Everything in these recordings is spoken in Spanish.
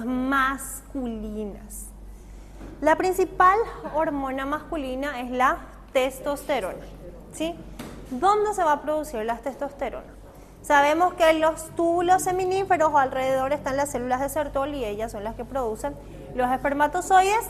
masculinas. La principal hormona masculina es la testosterona, ¿sí? ¿Dónde se va a producir la testosterona? Sabemos que en los túbulos seminíferos alrededor están las células de Sertoli y ellas son las que producen los espermatozoides,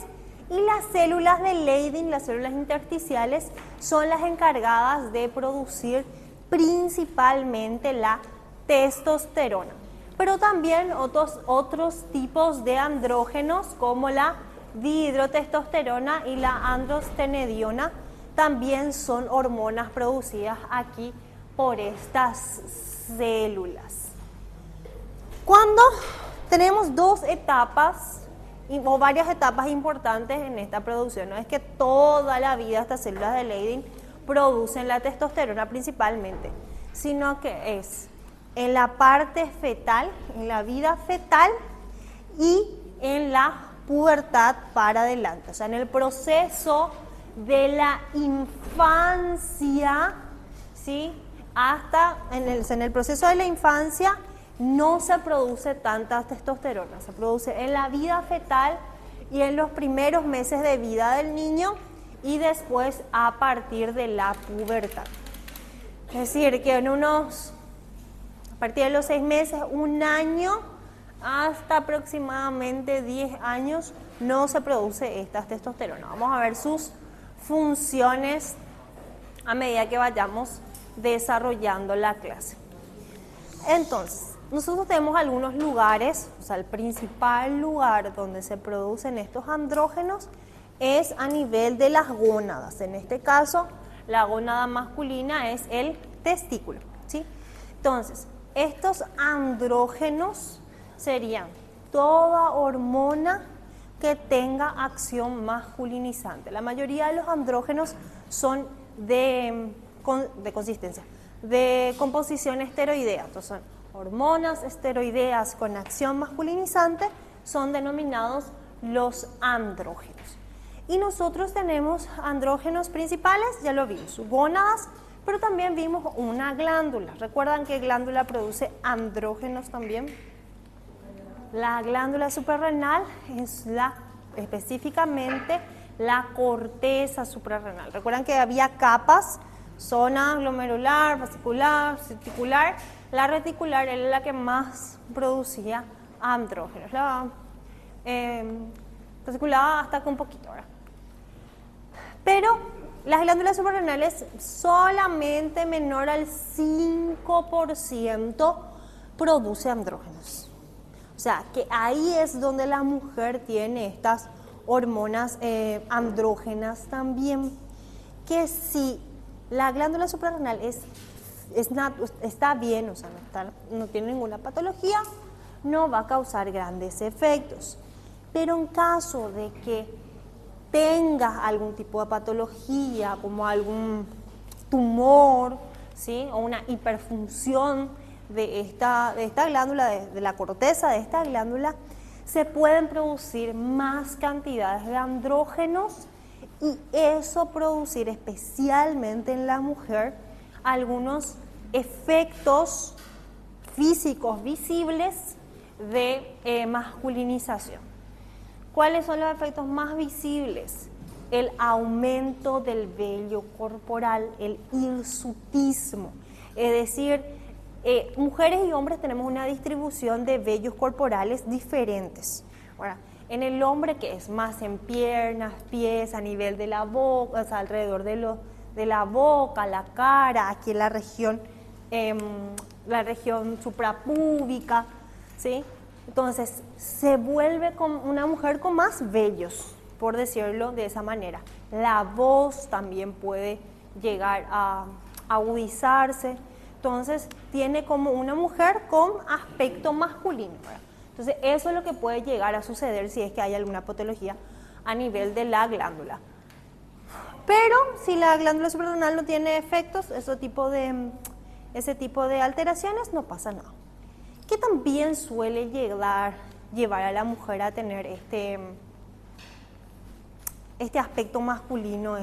y las células de Leydig, las células intersticiales, son las encargadas de producir principalmente la testosterona. Pero también otros tipos de andrógenos como la dihidrotestosterona y la androstenediona también son hormonas producidas aquí por estas células. Cuando tenemos dos etapas o varias etapas importantes en esta producción, no es que toda la vida estas células de Leydig producen la testosterona principalmente, sino que es en la parte fetal, en la vida fetal y en la pubertad para adelante, o sea, en el proceso de la infancia, ¿sí? Hasta en el proceso de la infancia no se produce tanta testosterona, se produce en la vida fetal y en los primeros meses de vida del niño y después a partir de la pubertad. Es decir, que a partir de los 6 meses, 1 año, hasta aproximadamente 10 años no se produce esta testosterona. Vamos a ver sus funciones a medida que vayamos desarrollando la clase. Entonces, nosotros tenemos algunos lugares, o sea, el principal lugar donde se producen estos andrógenos es a nivel de las gónadas. En este caso, la gónada masculina es el testículo, ¿sí? Entonces, estos andrógenos serían toda hormona que tenga acción masculinizante. La mayoría de los andrógenos son de consistencia, de composición esteroidea. Entonces son hormonas esteroideas con acción masculinizante, son denominados los andrógenos. Y nosotros tenemos andrógenos principales, ya lo vimos, gónadas, pero también vimos una glándula. ¿Recuerdan qué glándula produce andrógenos también? La glándula suprarrenal es específicamente la corteza suprarrenal. ¿Recuerdan que había capas? Zona glomerular, vascular, reticular. La reticular era la que más producía andrógenos. La reticular hasta con un poquito, ¿verdad? Pero las glándulas suprarrenales solamente menor al 5% produce andrógenos. O sea, que ahí es donde la mujer tiene estas hormonas andrógenas también. Que si la glándula suprarrenal está bien, o sea, no tiene ninguna patología, no va a causar grandes efectos. Pero en caso de que tenga algún tipo de patología, como algún tumor, ¿sí? O una hiperfunción de esta glándula, de la corteza de esta glándula, se pueden producir más cantidades de andrógenos y eso producir especialmente en la mujer algunos efectos físicos visibles de masculinización. ¿Cuáles son los efectos más visibles? El aumento del vello corporal, el hirsutismo, es decir, mujeres y hombres tenemos una distribución de vellos corporales diferentes. Ahora, en el hombre, que es más en piernas, pies, a nivel de la boca, o sea, alrededor de la boca, la cara, aquí en la región suprapúbica, ¿sí? Entonces, se vuelve como una mujer con más vellos, por decirlo de esa manera. La voz también puede llegar a agudizarse. Entonces, tiene como una mujer con aspecto masculino, ¿verdad? Entonces, eso es lo que puede llegar a suceder si es que hay alguna patología a nivel de la glándula. Pero, si la glándula suprarrenal no tiene efectos, ese tipo de alteraciones, no pasa nada. Que también suele llevar a la mujer a tener este aspecto masculino,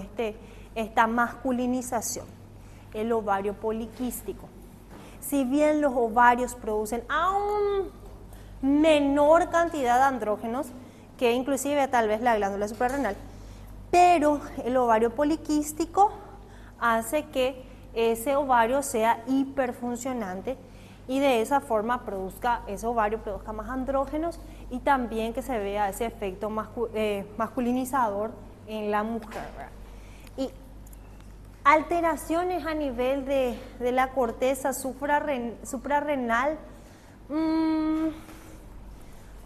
esta masculinización, el ovario poliquístico. Si bien los ovarios producen aún menor cantidad de andrógenos que inclusive tal vez la glándula suprarrenal. Pero el ovario poliquístico hace que ese ovario sea hiperfuncionante y de esa forma ese ovario produzca más andrógenos y también que se vea ese efecto masculinizador en la mujer, ¿verdad? Y alteraciones a nivel de la corteza suprarrenal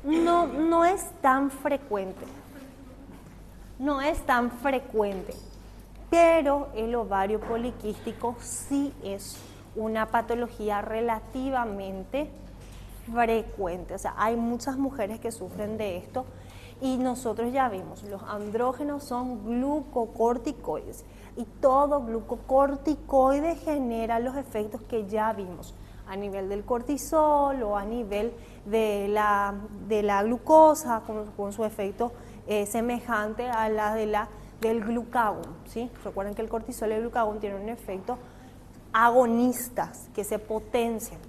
no es tan frecuente. No es tan frecuente, pero el ovario poliquístico sí es una patología relativamente frecuente. O sea, hay muchas mujeres que sufren de esto y nosotros ya vimos, los andrógenos son glucocorticoides y todo glucocorticoide genera los efectos que ya vimos a nivel del cortisol o a nivel de la glucosa con su efecto semejante a la del glucagón, ¿sí? Recuerden que el cortisol y el glucagón tienen un efecto agonistas que se potencian.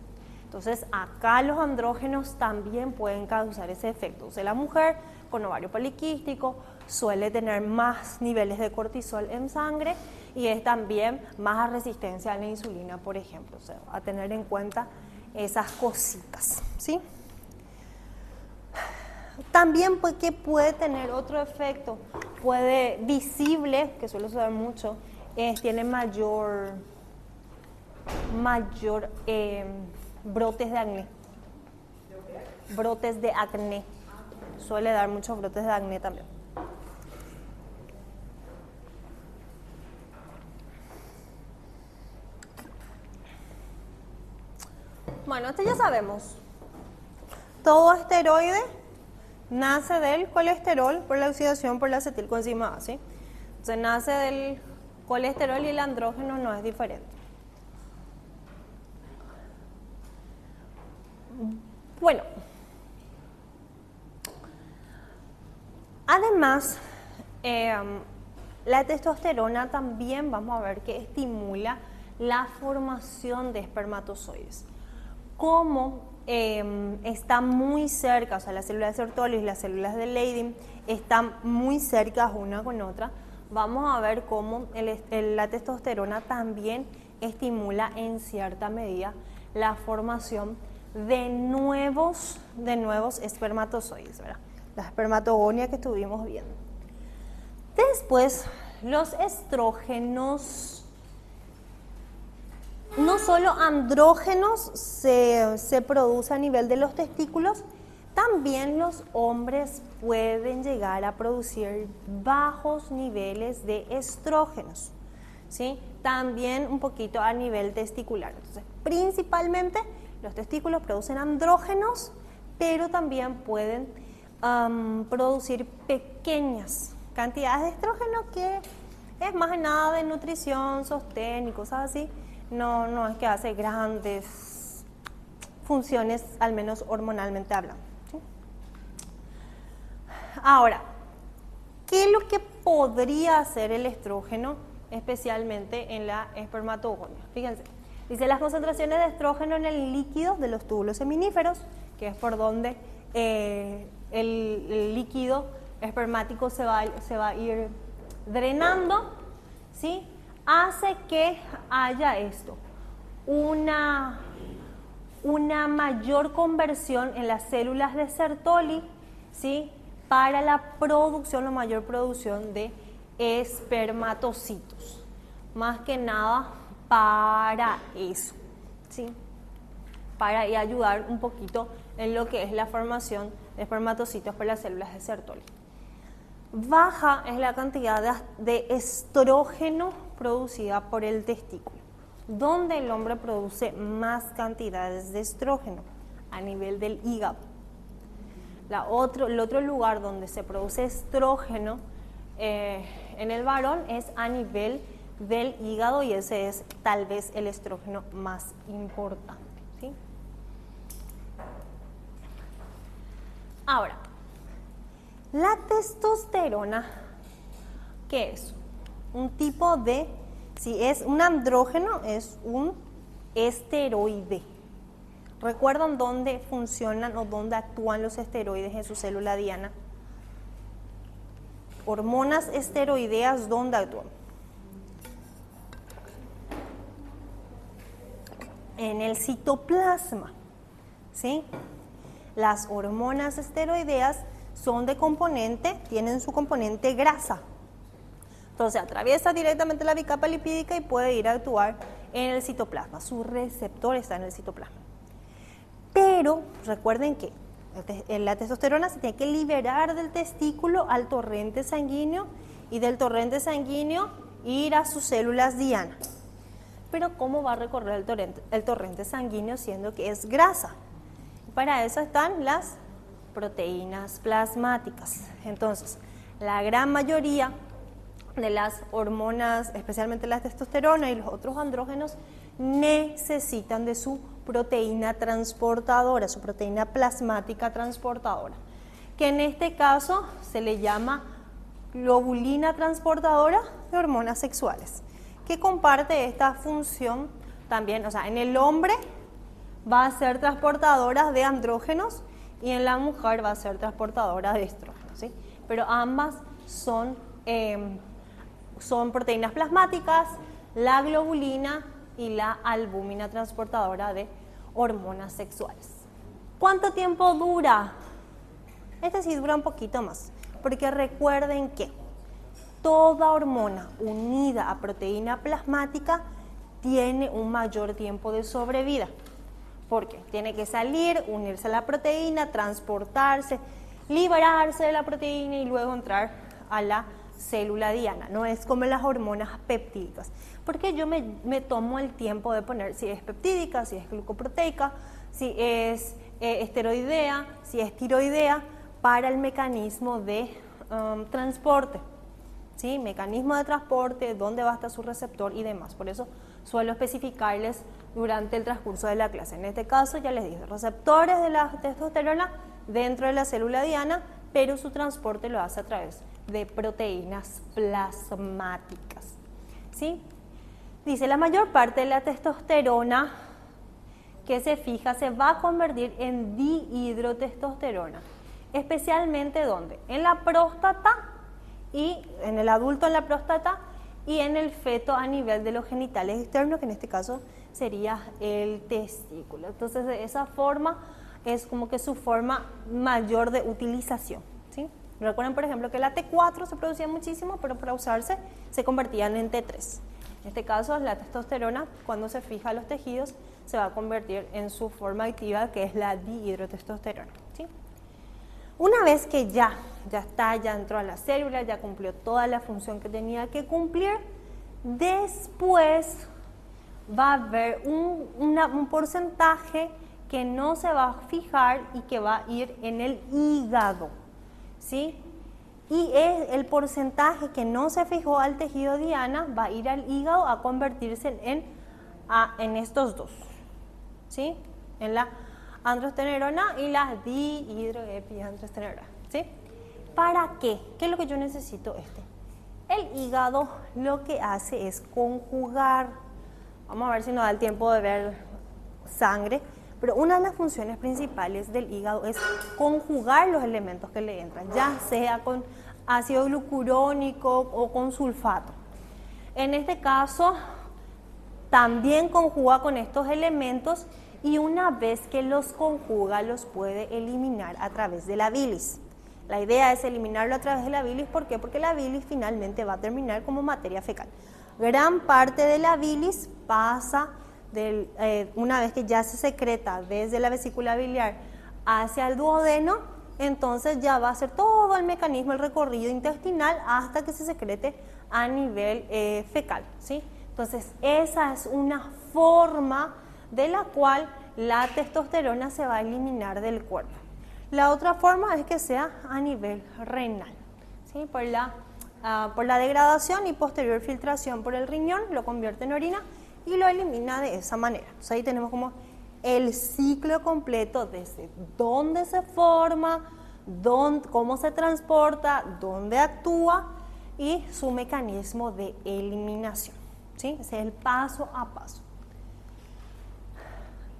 Entonces, acá los andrógenos también pueden causar ese efecto. O sea, la mujer con ovario poliquístico suele tener más niveles de cortisol en sangre y es también más resistencia a la insulina, por ejemplo. O sea, a tener en cuenta esas cositas, ¿sí? También que puede tener otro efecto, visible, que suele suceder mucho, tiene mayor brotes de acné. Brotes de acné. Suele dar muchos brotes de acné también. Bueno, esto ya sabemos. Todo esteroide nace del colesterol por la oxidación por la acetilcoenzima A, ¿sí? Entonces nace del colesterol y el andrógeno no es diferente. Bueno, además, la testosterona también vamos a ver que estimula la formación de espermatozoides. Como está muy cerca, o sea, las células de Sertoli y las células de Leydig están muy cerca una con otra, vamos a ver cómo la testosterona también estimula en cierta medida la formación de nuevos espermatozoides, ¿verdad? La espermatogonia que estuvimos viendo. Después, los estrógenos, no solo andrógenos se produce a nivel de los testículos, también los hombres pueden llegar a producir bajos niveles de estrógenos, ¿sí? También un poquito a nivel testicular. Entonces, principalmente los testículos producen andrógenos, pero también pueden producir pequeñas cantidades de estrógeno que es más que nada de nutrición, sostén y cosas así. No es que hace grandes funciones, al menos hormonalmente hablando, ¿sí? Ahora, ¿qué es lo que podría hacer el estrógeno, especialmente en la espermatogonia? Fíjense, dice las concentraciones de estrógeno en el líquido de los túbulos seminíferos, que es por donde el líquido espermático se va a ir drenando, ¿sí? Hace que haya esto, una mayor conversión en las células de Sertoli, ¿sí? Para la mayor producción de espermatocitos. Más que nada para eso, ¿sí? Para ayudar un poquito en lo que es la formación de espermatocitos por las células de Sertoli. Baja es la cantidad de estrógeno producida por el testículo, donde el hombre produce más cantidades de estrógeno a nivel del hígado. El otro lugar donde se produce estrógeno en el varón es a nivel del hígado y ese es tal vez el estrógeno más importante, ¿sí? Ahora, la testosterona, ¿qué es? Un tipo si es un andrógeno, es un esteroide. ¿Recuerdan dónde funcionan o dónde actúan los esteroides en su célula diana? Hormonas esteroideas, ¿dónde actúan? En el citoplasma, ¿sí? Las hormonas esteroideas son de componente, tienen su componente grasa. Entonces atraviesa directamente la bicapa lipídica y puede ir a actuar en el citoplasma. Su receptor está en el citoplasma. Pero recuerden que la testosterona se tiene que liberar del testículo al torrente sanguíneo y del torrente sanguíneo ir a sus células diana. Pero ¿cómo va a recorrer el torrente sanguíneo siendo que es grasa? Para eso están las proteínas plasmáticas. Entonces, la gran mayoría de las hormonas, especialmente la testosterona y los otros andrógenos, necesitan de su proteína transportadora, su proteína plasmática transportadora, que en este caso se le llama globulina transportadora de hormonas sexuales, que comparte esta función también, o sea, en el hombre va a ser transportadora de andrógenos y en la mujer va a ser transportadora de estrógenos, ¿sí? Pero ambas son proteínas plasmáticas, la globulina y la albúmina transportadora de hormonas sexuales. ¿Cuánto tiempo dura? Este sí dura un poquito más, porque recuerden que toda hormona unida a proteína plasmática tiene un mayor tiempo de sobrevida, porque tiene que salir, unirse a la proteína, transportarse, liberarse de la proteína y luego entrar a la célula diana. No es como las hormonas peptídicas, porque yo me tomo el tiempo de poner si es peptídica, si es glucoproteica, si es esteroidea, si es tiroidea, para el mecanismo de transporte, ¿sí? Mecanismo de transporte, dónde va a estar su receptor y demás. Por eso suelo especificarles durante el transcurso de la clase. En este caso ya les dije, receptores de la testosterona dentro de la célula diana, pero su transporte lo hace a través de proteínas plasmáticas, ¿sí? Dice, la mayor parte de la testosterona que se fija se va a convertir en dihidrotestosterona, especialmente ¿dónde? En la próstata y en el adulto en la próstata y en el feto a nivel de los genitales externos, que en este caso sería el testículo. Entonces, de esa forma es como que su forma mayor de utilización, ¿sí? Recuerden, por ejemplo, que la T4 se producía muchísimo, pero para usarse se convertían en T3. En este caso, la testosterona, cuando se fija a los tejidos, se va a convertir en su forma activa, que es la dihidrotestosterona, ¿sí? Una vez que ya entró a la célula, ya cumplió toda la función que tenía que cumplir, después va a haber un porcentaje que no se va a fijar y que va a ir en el hígado, ¿sí? Y es el porcentaje que no se fijó al tejido diana, va a ir al hígado a convertirse en estos dos, ¿sí? En la androstenediona y la dihidroepiandrostenediona, ¿sí? ¿Para qué? ¿Qué es lo que yo necesito? El hígado lo que hace es conjugar. Vamos a ver si nos da el tiempo de ver sangre, pero una de las funciones principales del hígado es conjugar los elementos que le entran, ya sea con ácido glucurónico o con sulfato. En este caso, también conjuga con estos elementos y una vez que los conjuga, los puede eliminar a través de la bilis. La idea es eliminarlo a través de la bilis, ¿por qué? Porque la bilis finalmente va a terminar como materia fecal. Gran parte de la bilis pasa, una vez que ya se secreta desde la vesícula biliar hacia el duodeno, entonces ya va a ser todo el mecanismo, el recorrido intestinal hasta que se secrete a nivel fecal, ¿sí? Entonces esa es una forma de la cual la testosterona se va a eliminar del cuerpo. La otra forma es que sea a nivel renal, ¿sí? Por la degradación y posterior filtración por el riñón, lo convierte en orina y lo elimina de esa manera. Entonces ahí tenemos como el ciclo completo desde dónde se forma, cómo se transporta, dónde actúa y su mecanismo de eliminación, ¿sí? Ese es el paso a paso.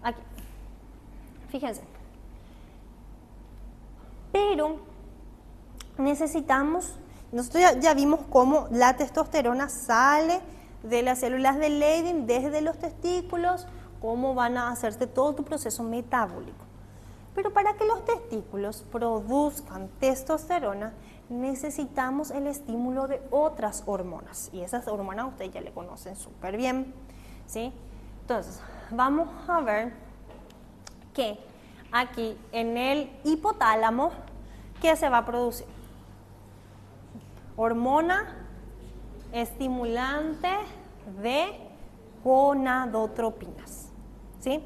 Aquí. fíjense. Pero necesitamos, nosotros ya vimos cómo la testosterona sale de las células de Leydig desde los testículos, cómo van a hacerse todo tu proceso metabólico. Pero para que los testículos produzcan testosterona, necesitamos el estímulo de otras hormonas. Y esas hormonas ustedes ya le conocen súper bien, ¿sí? Entonces, vamos a ver que aquí en el hipotálamo, ¿qué se va a producir? Hormona estimulante de gonadotropinas, ¿sí?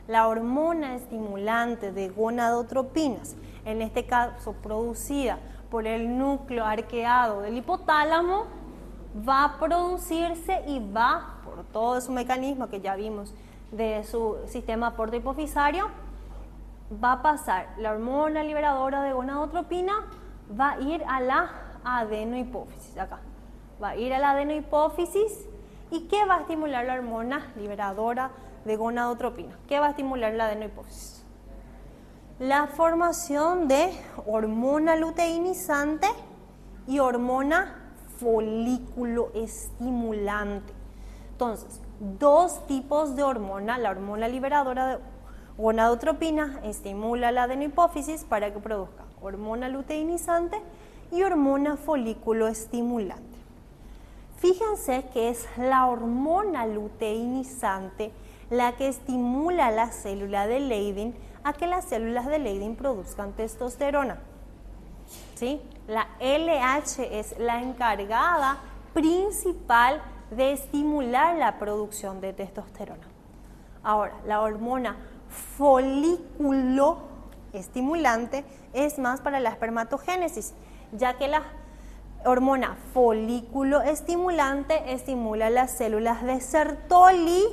La hormona estimulante de gonadotropinas, en este caso producida por el núcleo arqueado del hipotálamo, va a producirse y va, por todo su mecanismo que ya vimos de su sistema portohipofisario, va a pasar la hormona liberadora de gonadotropina, va a ir a la adenohipófisis, acá, va a ir a la adenohipófisis. ¿Y qué va a estimular la hormona liberadora de gonadotropina? ¿Qué va a estimular la adenohipófisis? La formación de hormona luteinizante y hormona folículo estimulante. Entonces, dos tipos de hormona. La hormona liberadora de gonadotropina estimula la adenohipófisis para que produzca hormona luteinizante y hormona folículo estimulante. Fíjense que es la hormona luteinizante la que estimula la célula de Leydig a que las células de Leydig produzcan testosterona, ¿sí? La LH es la encargada principal de estimular la producción de testosterona. Ahora, la hormona folículo estimulante es más para la espermatogénesis, ya que la hormona folículo estimulante estimula las células de Sertoli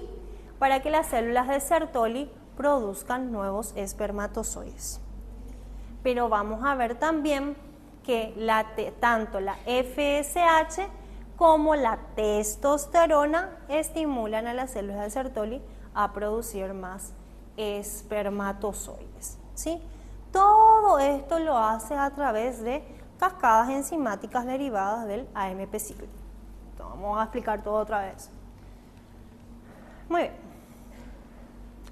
para que las células de Sertoli produzcan nuevos espermatozoides. Pero vamos a ver también que tanto la FSH como la testosterona estimulan a las células de Sertoli a producir más espermatozoides, ¿sí? Todo esto lo hace a través de cascadas enzimáticas derivadas del AMP cíclico. Entonces, vamos a explicar todo otra vez. Muy bien.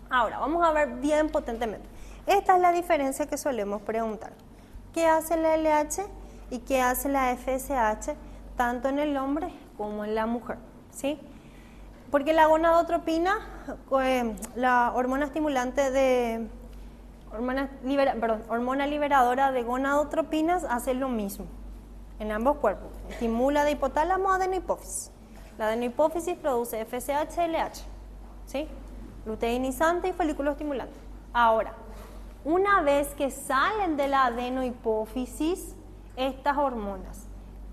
Ahora, vamos a ver bien potentemente. Esta es la diferencia que solemos preguntar. ¿Qué hace la LH y qué hace la FSH tanto en el hombre como en la mujer? ¿Sí? Porque la gonadotropina, la hormona estimulante de hormona liberadora de gonadotropinas hace lo mismo en ambos cuerpos. Estimula de hipotálamo a adenohipófisis. La adenohipófisis produce FSH y LH, ¿sí? Luteinizante y folículo estimulante. Ahora, una vez que salen de la adenohipófisis, estas hormonas,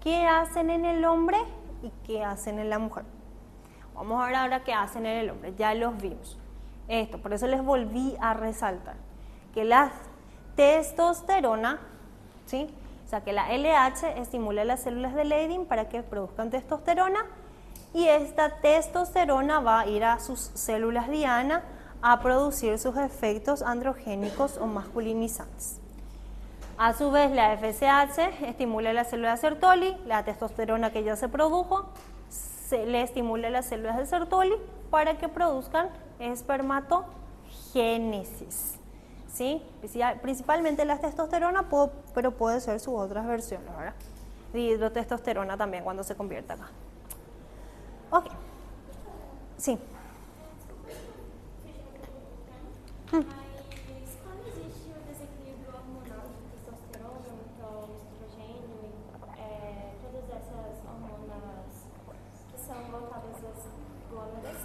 ¿qué hacen en el hombre y qué hacen en la mujer? Vamos a ver ahora qué hacen en el hombre, ya los vimos. Esto, por eso les volví a resaltar que la testosterona, ¿sí? O sea que la LH estimula las células de Leydig para que produzcan testosterona y esta testosterona va a ir a sus células diana a producir sus efectos androgénicos o masculinizantes. A su vez la FSH estimula las células de Sertoli, la testosterona que ya se produjo le estimula las células de Sertoli para que produzcan espermatogénesis, ¿sí? Principalmente la testosterona, pero puede ser sus otras versiones, ¿verdad? Dihidrotestosterona también cuando se convierte acá. Ok, sí. Mas quando existe o desequilíbrio hormonal de testosterona, então estrogênio e todas essas hormonas que são voltadas às glândulas,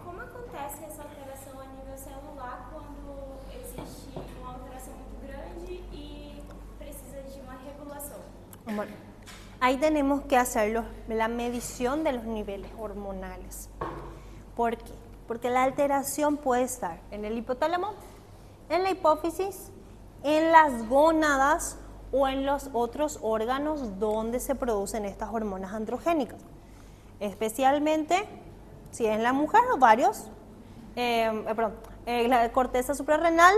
como acontece essa alteração a nível celular quando existe uma alteração muito grande e precisa de uma regulação? Bueno, ahí tenemos que hacer la medición de los niveles hormonales. ¿Por qué? Porque la alteración puede estar en el hipotálamo, en la hipófisis, en las gónadas o en los otros órganos donde se producen estas hormonas androgénicas. Especialmente si es en la mujer, ovarios, la corteza suprarrenal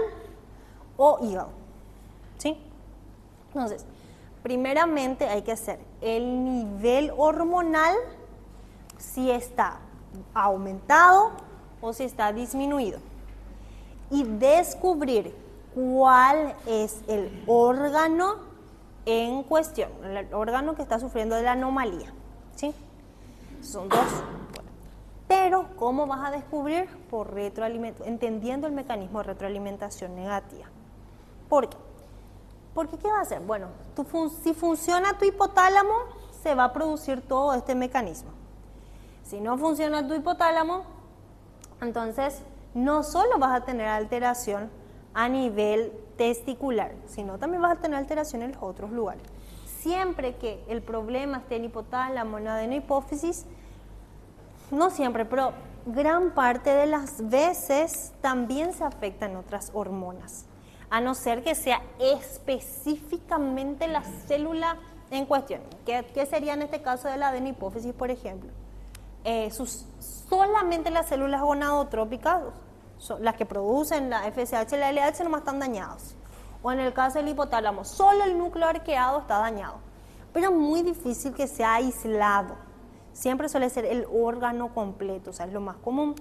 o hígado. ¿Sí? Entonces, primeramente hay que hacer el nivel hormonal, si está aumentado o si está disminuido. Y descubrir cuál es el órgano en cuestión, el órgano que está sufriendo de la anomalía. ¿Sí? Son dos. Pero, ¿cómo vas a descubrir? Por retroalimentación, entendiendo el mecanismo de retroalimentación negativa. ¿Por qué? Porque, ¿qué va a hacer? Bueno, si funciona tu hipotálamo, se va a producir todo este mecanismo. Si no funciona tu hipotálamo, entonces no solo vas a tener alteración a nivel testicular, sino también vas a tener alteración en los otros lugares. Siempre que el problema esté en hipotálamo, en adenohipófisis, no siempre, pero gran parte de las veces también se afectan otras hormonas, a no ser que sea específicamente la célula en cuestión. ¿Qué sería en este caso de la adenohipófisis, por ejemplo? Solamente las células gonadotrópicas, las que producen la FSH y la LH, nomás están dañadas. O en el caso del hipotálamo, solo el núcleo arqueado está dañado. Pero es muy difícil que sea aislado. Siempre suele ser el órgano completo, o sea, es lo más común.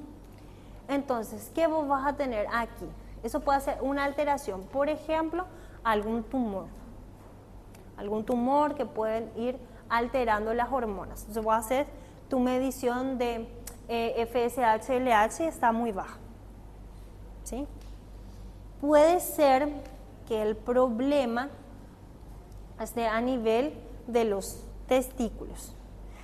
Entonces, ¿qué vos vas a tener aquí? Eso puede ser una alteración, por ejemplo, algún tumor. Algún tumor que pueden ir alterando las hormonas. Entonces, voy a hacer tu medición de FSH-LH está muy baja. ¿Sí? Puede ser que el problema esté a nivel de los testículos.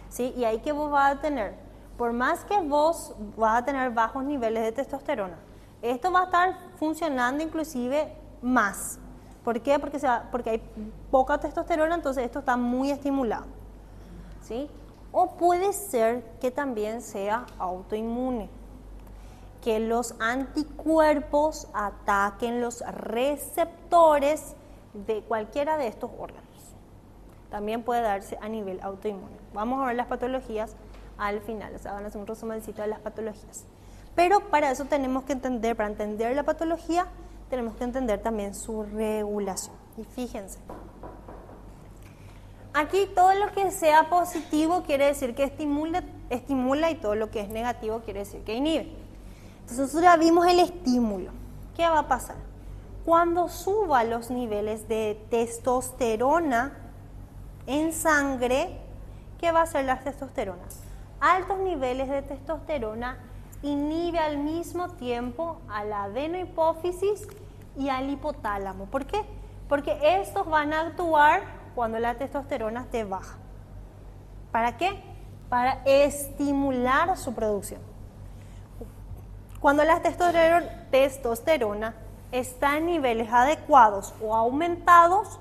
¿Sí? Y ahí que vos vas a tener, por más que vos vas a tener bajos niveles de testosterona, esto va a estar funcionando inclusive más. ¿Por qué? Porque hay poca testosterona, entonces esto está muy estimulado. ¿Sí? O puede ser que también sea autoinmune, que los anticuerpos ataquen los receptores de cualquiera de estos órganos. También puede darse a nivel autoinmune. Vamos a ver las patologías al final, o sea, van a hacer un resumencito de las patologías. Pero para eso tenemos que entender, para entender la patología, tenemos que entender también su regulación. Y fíjense, aquí todo lo que sea positivo quiere decir que estimula y todo lo que es negativo quiere decir que inhibe. Entonces nosotros ya vimos el estímulo. ¿Qué va a pasar? Cuando suba los niveles de testosterona en sangre, ¿qué va a hacer la testosterona? Altos niveles de testosterona inhibe al mismo tiempo a la adenohipófisis y al hipotálamo. ¿Por qué? Porque estos van a actuar cuando la testosterona esté baja. ¿Para qué? Para estimular su producción. Cuando la testosterona está en niveles adecuados o aumentados,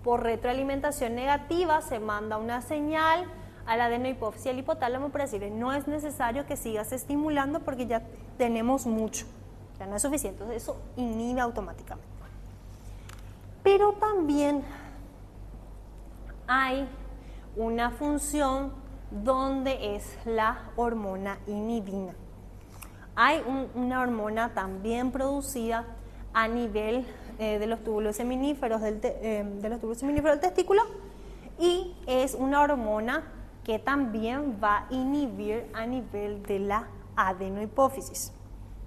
por retroalimentación negativa se manda una señal a la adenohipófisis y al hipotálamo para decirle no es necesario que sigas estimulando porque ya tenemos mucho, ya no es suficiente, entonces eso inhibe automáticamente. Pero también hay una función donde es la hormona inhibina. Hay una hormona también producida a nivel de los túbulos seminíferos del testículo y es una hormona que también va a inhibir a nivel de la adenohipófisis.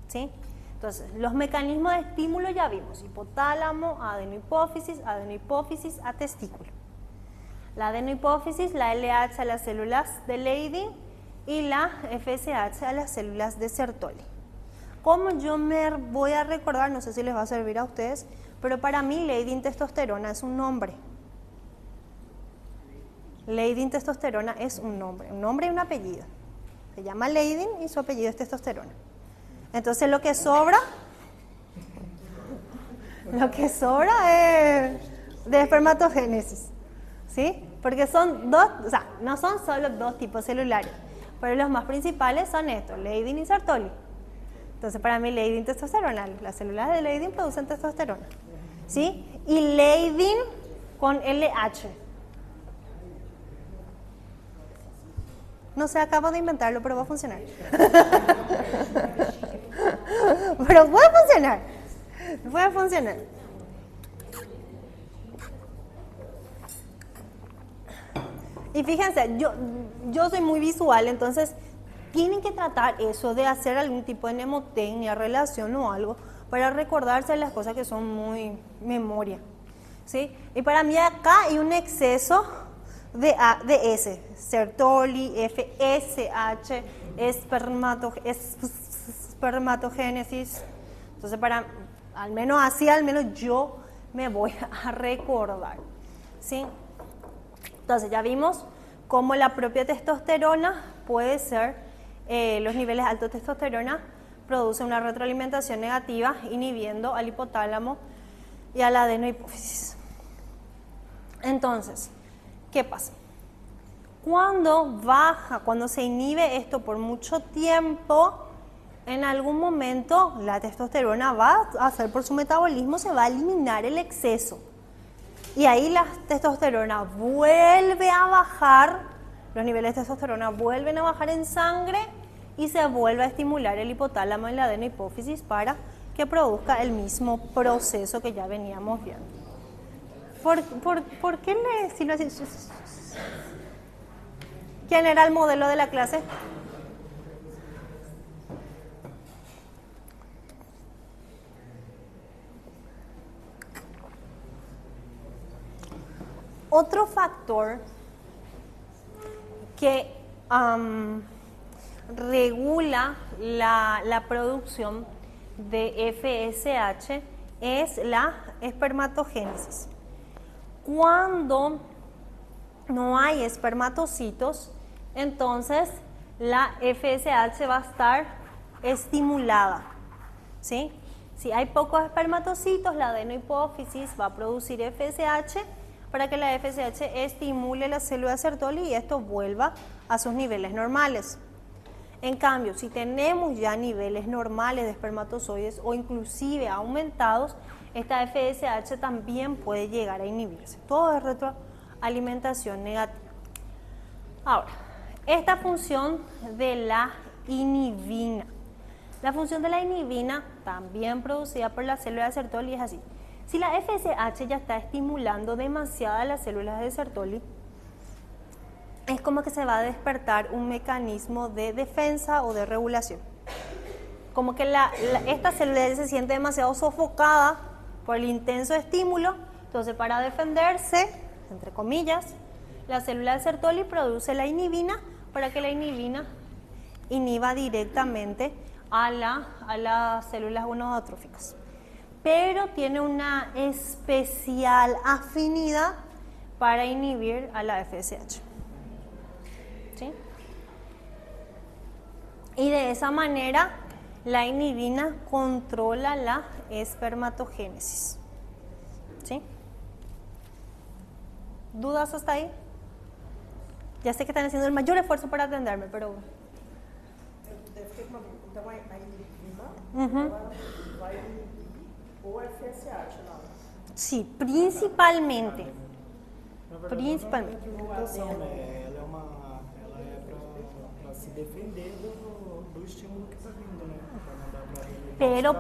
¿Sí? Entonces, los mecanismos de estímulo ya vimos: hipotálamo, adenohipófisis a testículo. La adenohipófisis, la LH a las células de Leydig y la FSH a las células de Sertoli. Como yo me voy a recordar, no sé si les va a servir a ustedes, pero para mí Leydig testosterona es un nombre. Leydig testosterona es un nombre y un apellido. Se llama Leydig y su apellido es testosterona. Entonces lo que sobra es de espermatogénesis, ¿sí? Porque son dos, o sea, no son solo dos tipos celulares, pero los más principales son estos, Leydig y Sertoli. Entonces para mí Leydig testosterona, las células de Leydig producen testosterona, ¿sí? Y Leydig con LH. No sé, acabo de inventarlo, pero va a funcionar. Pero puede funcionar. Puede funcionar. Y fíjense, yo soy muy visual, entonces tienen que tratar eso de hacer algún tipo de mnemotecnia, relación o algo para recordarse las cosas que son muy memoria. ¿Sí? Y para mí acá hay un exceso de S, Sertoli, FSH, espermatogénesis. Entonces, al menos yo me voy a recordar. ¿Sí? Entonces, ya vimos cómo la propia testosterona puede ser, los niveles altos de testosterona producen una retroalimentación negativa, inhibiendo al hipotálamo y a la adenohipófisis. Entonces, ¿qué pasa? Cuando se inhibe esto por mucho tiempo, en algún momento la testosterona va a hacer por su metabolismo, se va a eliminar el exceso. Y ahí la testosterona vuelve a bajar, los niveles de testosterona vuelven a bajar en sangre y se vuelve a estimular el hipotálamo y la adenohipófisis para que produzca el mismo proceso que ya veníamos viendo. ¿Por qué le decirlo así? ¿Quién era el modelo de la clase? Otro factor que regula la producción de FSH es la espermatogénesis. Cuando no hay espermatocitos, entonces la FSH va a estar estimulada, ¿sí? Si hay pocos espermatocitos, la adenohipófisis va a producir FSH para que la FSH estimule la célula de Sertoli y esto vuelva a sus niveles normales. En cambio, si tenemos ya niveles normales de espermatozoides o inclusive aumentados, esta FSH también puede llegar a inhibirse. Todo es retroalimentación negativa. Ahora, esta función de la inhibina. La función de la inhibina, también producida por la célula de Sertoli, es así. Si la FSH ya está estimulando demasiado las células de Sertoli, es como que se va a despertar un mecanismo de defensa o de regulación. Como que esta célula se siente demasiado sofocada por el intenso estímulo, entonces para defenderse, entre comillas, la célula de Sertoli produce la inhibina para que la inhibina inhiba directamente a las células gonadotróficas. Pero tiene una especial afinidad para inhibir a la FSH. ¿Sí? Y de esa manera la inhibina controla la espermatogénesis. ¿Sí? ¿Dudas hasta ahí? Ya sé que están haciendo el mayor esfuerzo para atenderme, pero... Então a inhibina ela vai inibir o FSH, não? Sí, principalmente. Na verdade, Principalmente. Não é mutação, né? Ela é para se defender do estímulo que está vindo, né? Para mandar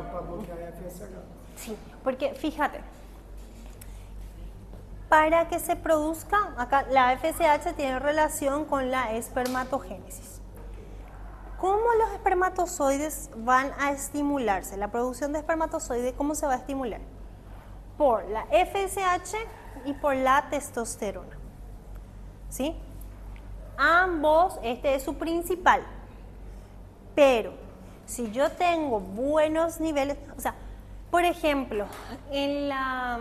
para bloquear a FSH. Sí, porque fíjate, para que se produzca, acá la FSH tiene relación con la espermatogénesis. ¿Cómo los espermatozoides van a estimularse? La producción de espermatozoides, ¿cómo se va a estimular? Por la FSH y por la testosterona. ¿Sí? Ambos, este es su principal. Pero, si yo tengo buenos niveles, o sea, por ejemplo, en la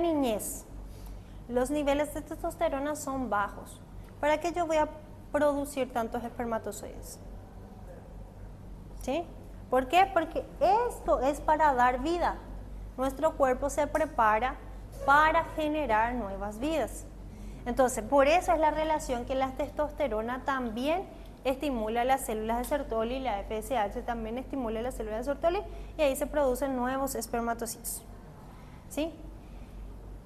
niñez, los niveles de testosterona son bajos. ¿Para qué yo voy a producir tantos espermatozoides? ¿Sí? ¿Por qué? Porque esto es para dar vida. Nuestro cuerpo se prepara para generar nuevas vidas. Entonces, por eso es la relación que la testosterona también estimula las células de Sertoli y la FSH también estimula las células de Sertoli y ahí se producen nuevos espermatocitos. ¿Sí?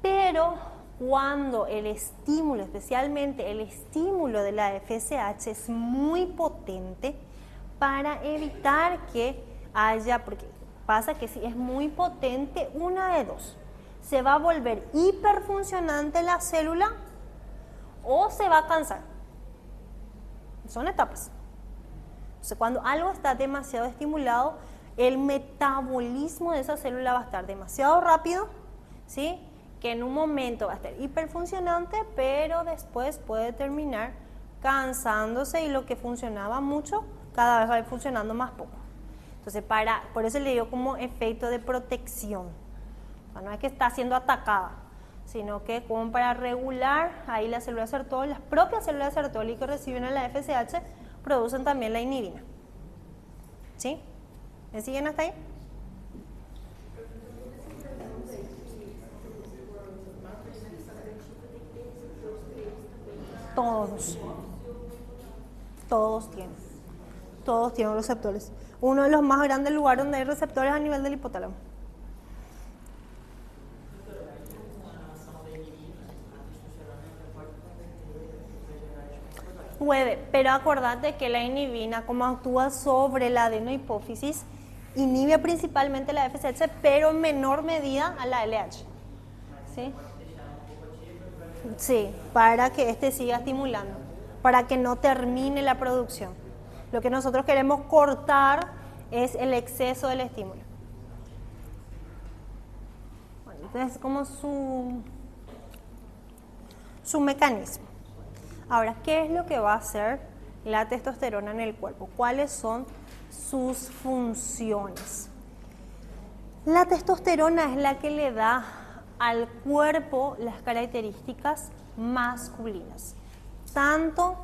Pero cuando el estímulo, especialmente el estímulo de la FSH es muy potente, para evitar que haya, porque pasa que si es muy potente, una de dos, se va a volver hiperfuncionante la célula o se va a cansar. Son etapas. Entonces, cuando algo está demasiado estimulado, el metabolismo de esa célula va a estar demasiado rápido, ¿sí? Que en un momento va a estar hiperfuncionante, pero después puede terminar cansándose y lo que funcionaba mucho, cada vez va a ir funcionando más poco. Entonces, por eso le digo como efecto de protección. O sea, no es que está siendo atacada, sino que como para regular, ahí las células Sertoli, las propias células Sertoli que reciben a la FSH, producen también la inhibina. ¿Sí? ¿Me siguen hasta ahí? Todos tienen receptores. Uno de los más grandes lugares donde hay receptores a nivel del hipotálamo. Puede, pero acordate que la inhibina, como actúa sobre la adenohipófisis, inhibe principalmente la FSH, pero en menor medida a la LH. ¿Sí? Sí, para que este siga estimulando, para que no termine la producción. Lo que nosotros queremos cortar es el exceso del estímulo. Bueno, entonces es como su mecanismo. Ahora, ¿qué es lo que va a hacer la testosterona en el cuerpo? ¿Cuáles son sus funciones? La testosterona es la que le da al cuerpo las características masculinas, tanto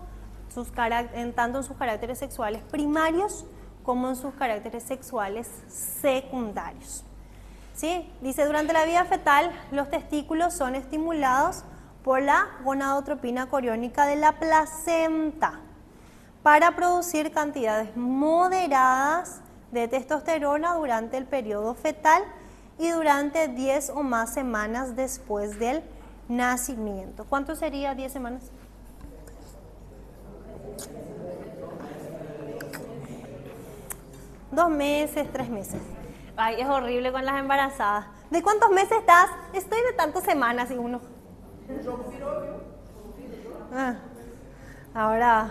en sus caracteres sexuales primarios como en sus caracteres sexuales secundarios. ¿Sí? Dice, durante la vida fetal, los testículos son estimulados por la gonadotropina coriónica de la placenta para producir cantidades moderadas de testosterona durante el periodo fetal y durante 10 o más semanas después del nacimiento. ¿Cuánto sería 10 semanas? ¿2 meses, 3 meses? Ay, es horrible con las embarazadas. ¿De cuántos meses estás? Estoy de tantas semanas y uno. Ahora,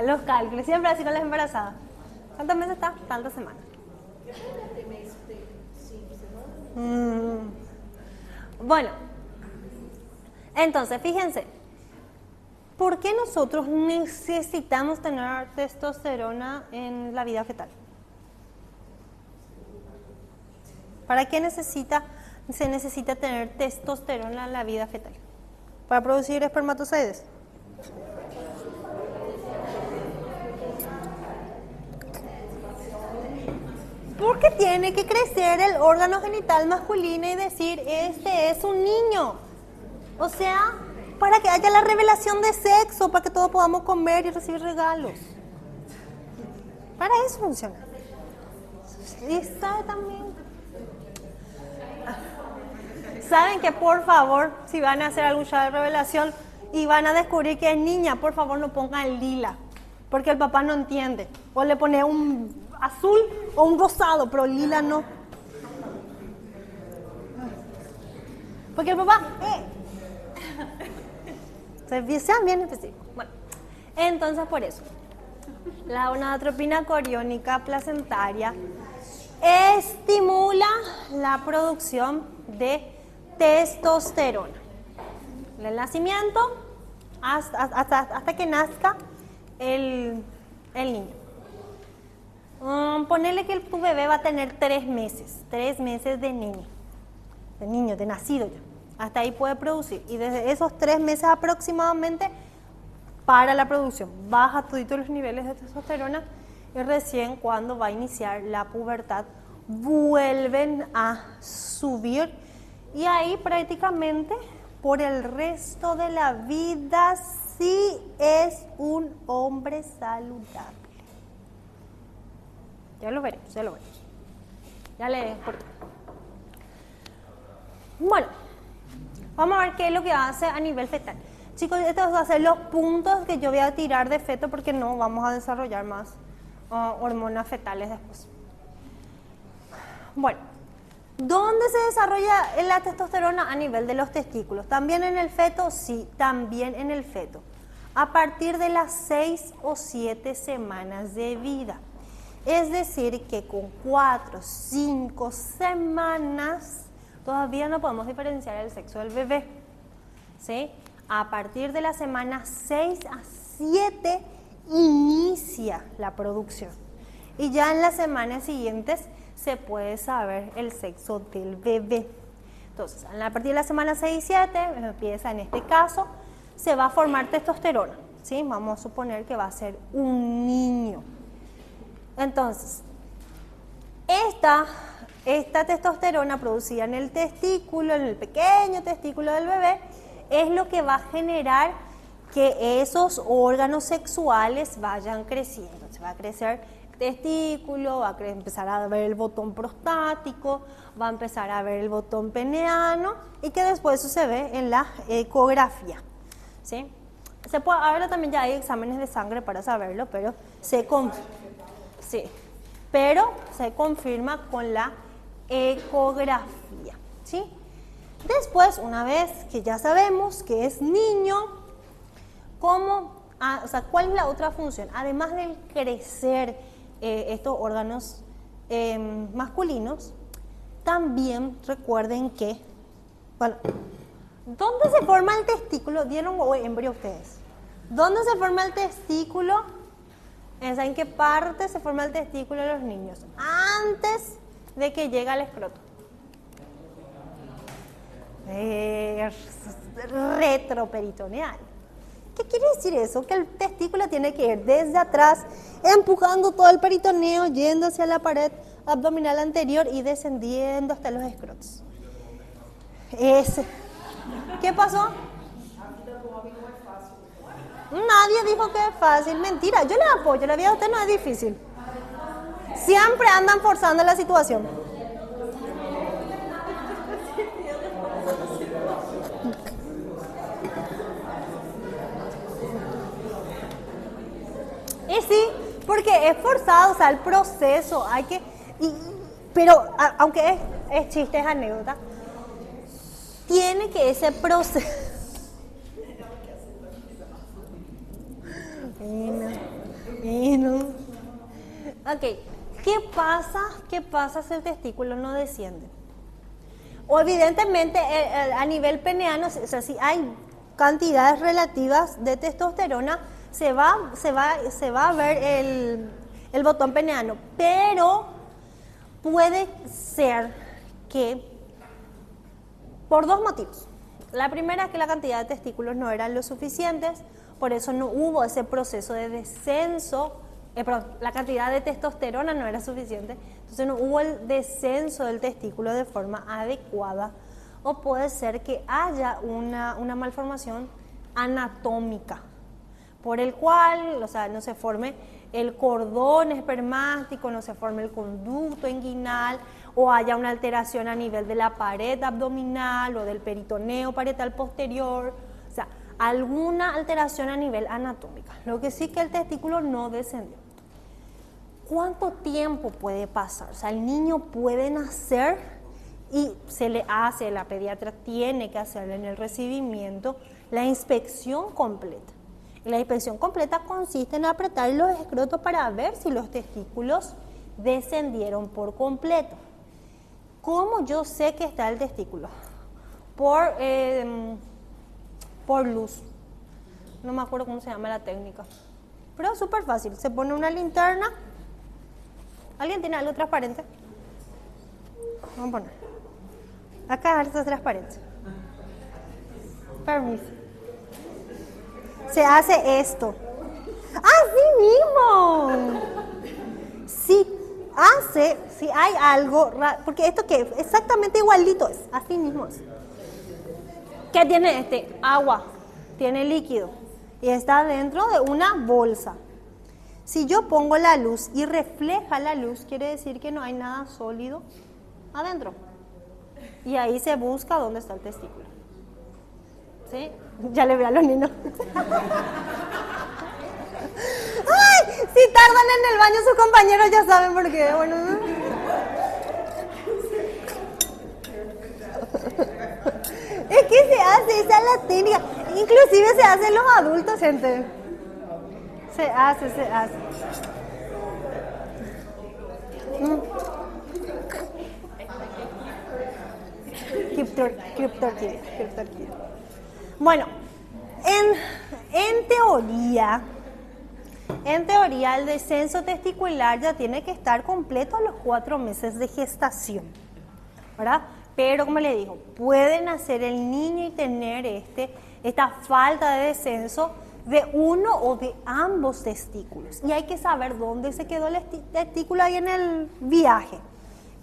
los cálculos, siempre así con las embarazadas. ¿Cuántos meses estás? Tantas semanas. Bueno, entonces fíjense, ¿por qué nosotros necesitamos tener testosterona en la vida fetal? ¿Para qué se necesita tener testosterona en la vida fetal? ¿Para producir espermatozoides? Porque tiene que crecer el órgano genital masculino y decir, este es un niño. O sea, para que haya la revelación de sexo, para que todos podamos comer y recibir regalos. Para eso funciona. Y sabe también. Saben que por favor, si van a hacer algún show de revelación y van a descubrir que es niña, por favor no pongan lila, porque el papá no entiende. O le pone un azul o un rosado, pero lila no. Porque el papá, sean bien específicos. Bueno, entonces por eso, la gonadotropina coriónica placentaria estimula la producción de testosterona. En el nacimiento, hasta que nazca el niño. Ponerle que tu bebé va a tener 3 meses de nacido ya. Hasta ahí puede producir. Y desde esos 3 meses aproximadamente para la producción. Baja todos los niveles de testosterona y recién cuando va a iniciar la pubertad vuelven a subir. Y ahí prácticamente por el resto de la vida sí es un hombre saludable. Ya lo veremos. Ya le dejo por qué. Bueno, vamos a ver qué es lo que hace a nivel fetal. Chicos, estos van a ser los puntos que yo voy a tirar de feto porque no vamos a desarrollar más hormonas fetales después. Bueno, ¿dónde se desarrolla la testosterona? A nivel de los testículos. ¿También en el feto? Sí, también en el feto. A partir de las 6 o 7 semanas de vida. Es decir, que con 4, 5 semanas todavía no podemos diferenciar el sexo del bebé. ¿Sí? A partir de la semana 6 a 7 inicia la producción. Y ya en las semanas siguientes se puede saber el sexo del bebé. Entonces, a partir de la semana 6 y 7, empieza en este caso, se va a formar testosterona. ¿Sí? Vamos a suponer que va a ser un niño. Entonces, esta testosterona producida en el testículo, en el pequeño testículo del bebé, es lo que va a generar que esos órganos sexuales vayan creciendo. Se va a crecer el testículo, va a empezar a ver el botón prostático, va a empezar a ver el botón peneano y que después eso se ve en la ecografía. ¿Sí? Ahora también ya hay exámenes de sangre para saberlo, pero se confirma con la ecografía. ¿Sí? Después, una vez que ya sabemos que es niño, ¿cuál es la otra función? Además del crecer estos órganos masculinos, también recuerden que, bueno, ¿dónde se forma el testículo? ¿Dieron embrión ustedes? ¿Dónde se forma el testículo? ¿En qué parte se forma el testículo de los niños? Antes de que llegue al escroto. Retroperitoneal. ¿Qué quiere decir eso? Que el testículo tiene que ir desde atrás, empujando todo el peritoneo, yendo hacia la pared abdominal anterior y descendiendo hasta los escrotos. ¿Qué pasó? Nadie dijo que es fácil. Mentira, yo les apoyo. La vida de usted no es difícil. Siempre andan forzando la situación. Y sí, porque es forzado, o sea, el proceso, pero aunque es chiste, es anécdota, tiene que ese proceso... Ok, ¿qué pasa si el testículo no desciende? O evidentemente a nivel peneano, o sea, si hay cantidades relativas de testosterona, se va a ver el botón peneano, pero puede ser que por dos motivos. La primera es que la cantidad de testículos no eran lo suficientes, por eso no hubo ese proceso de descenso, la cantidad de testosterona no era suficiente, entonces no hubo el descenso del testículo de forma adecuada, o puede ser que haya una malformación anatómica, por el cual, o sea, no se forme el cordón espermático, no se forme el conducto inguinal, o haya una alteración a nivel de la pared abdominal o del peritoneo parietal posterior, o sea, alguna alteración a nivel anatómico. Lo que sí que el testículo no descendió. ¿Cuánto tiempo puede pasar? O sea, el niño puede nacer y se le hace, la pediatra tiene que hacerle en el recibimiento la inspección completa. Y la inspección completa consiste en apretar los escrotos para ver si los testículos descendieron por completo. ¿Cómo yo sé que está el testículo? Por luz. No me acuerdo cómo se llama la técnica. Pero es súper fácil. Se pone una linterna. ¿Alguien tiene algo transparente? Vamos a poner. Acá está transparente. Permiso. Se hace esto. ¡Así mismo! Si hay algo raro, porque esto que exactamente igualito es, así mismo es. ¿Qué tiene agua? Tiene líquido y está dentro de una bolsa. Si yo pongo la luz y refleja la luz, quiere decir que no hay nada sólido adentro. Y ahí se busca dónde está el testículo. ¿Sí? Ya le veo a los niños. ¡Ay! Si tardan en el baño, sus compañeros ya saben por qué. Bueno, es que se hace, esa es la técnica. Inclusive se hace en los adultos, gente. Se hace. Cryptorquía. Bueno, en teoría el descenso testicular ya tiene que estar completo a los 4 meses de gestación, ¿verdad? Pero como le digo, puede nacer el niño y tener esta falta de descenso de uno o de ambos testículos. Y hay que saber dónde se quedó el testículo ahí en el viaje.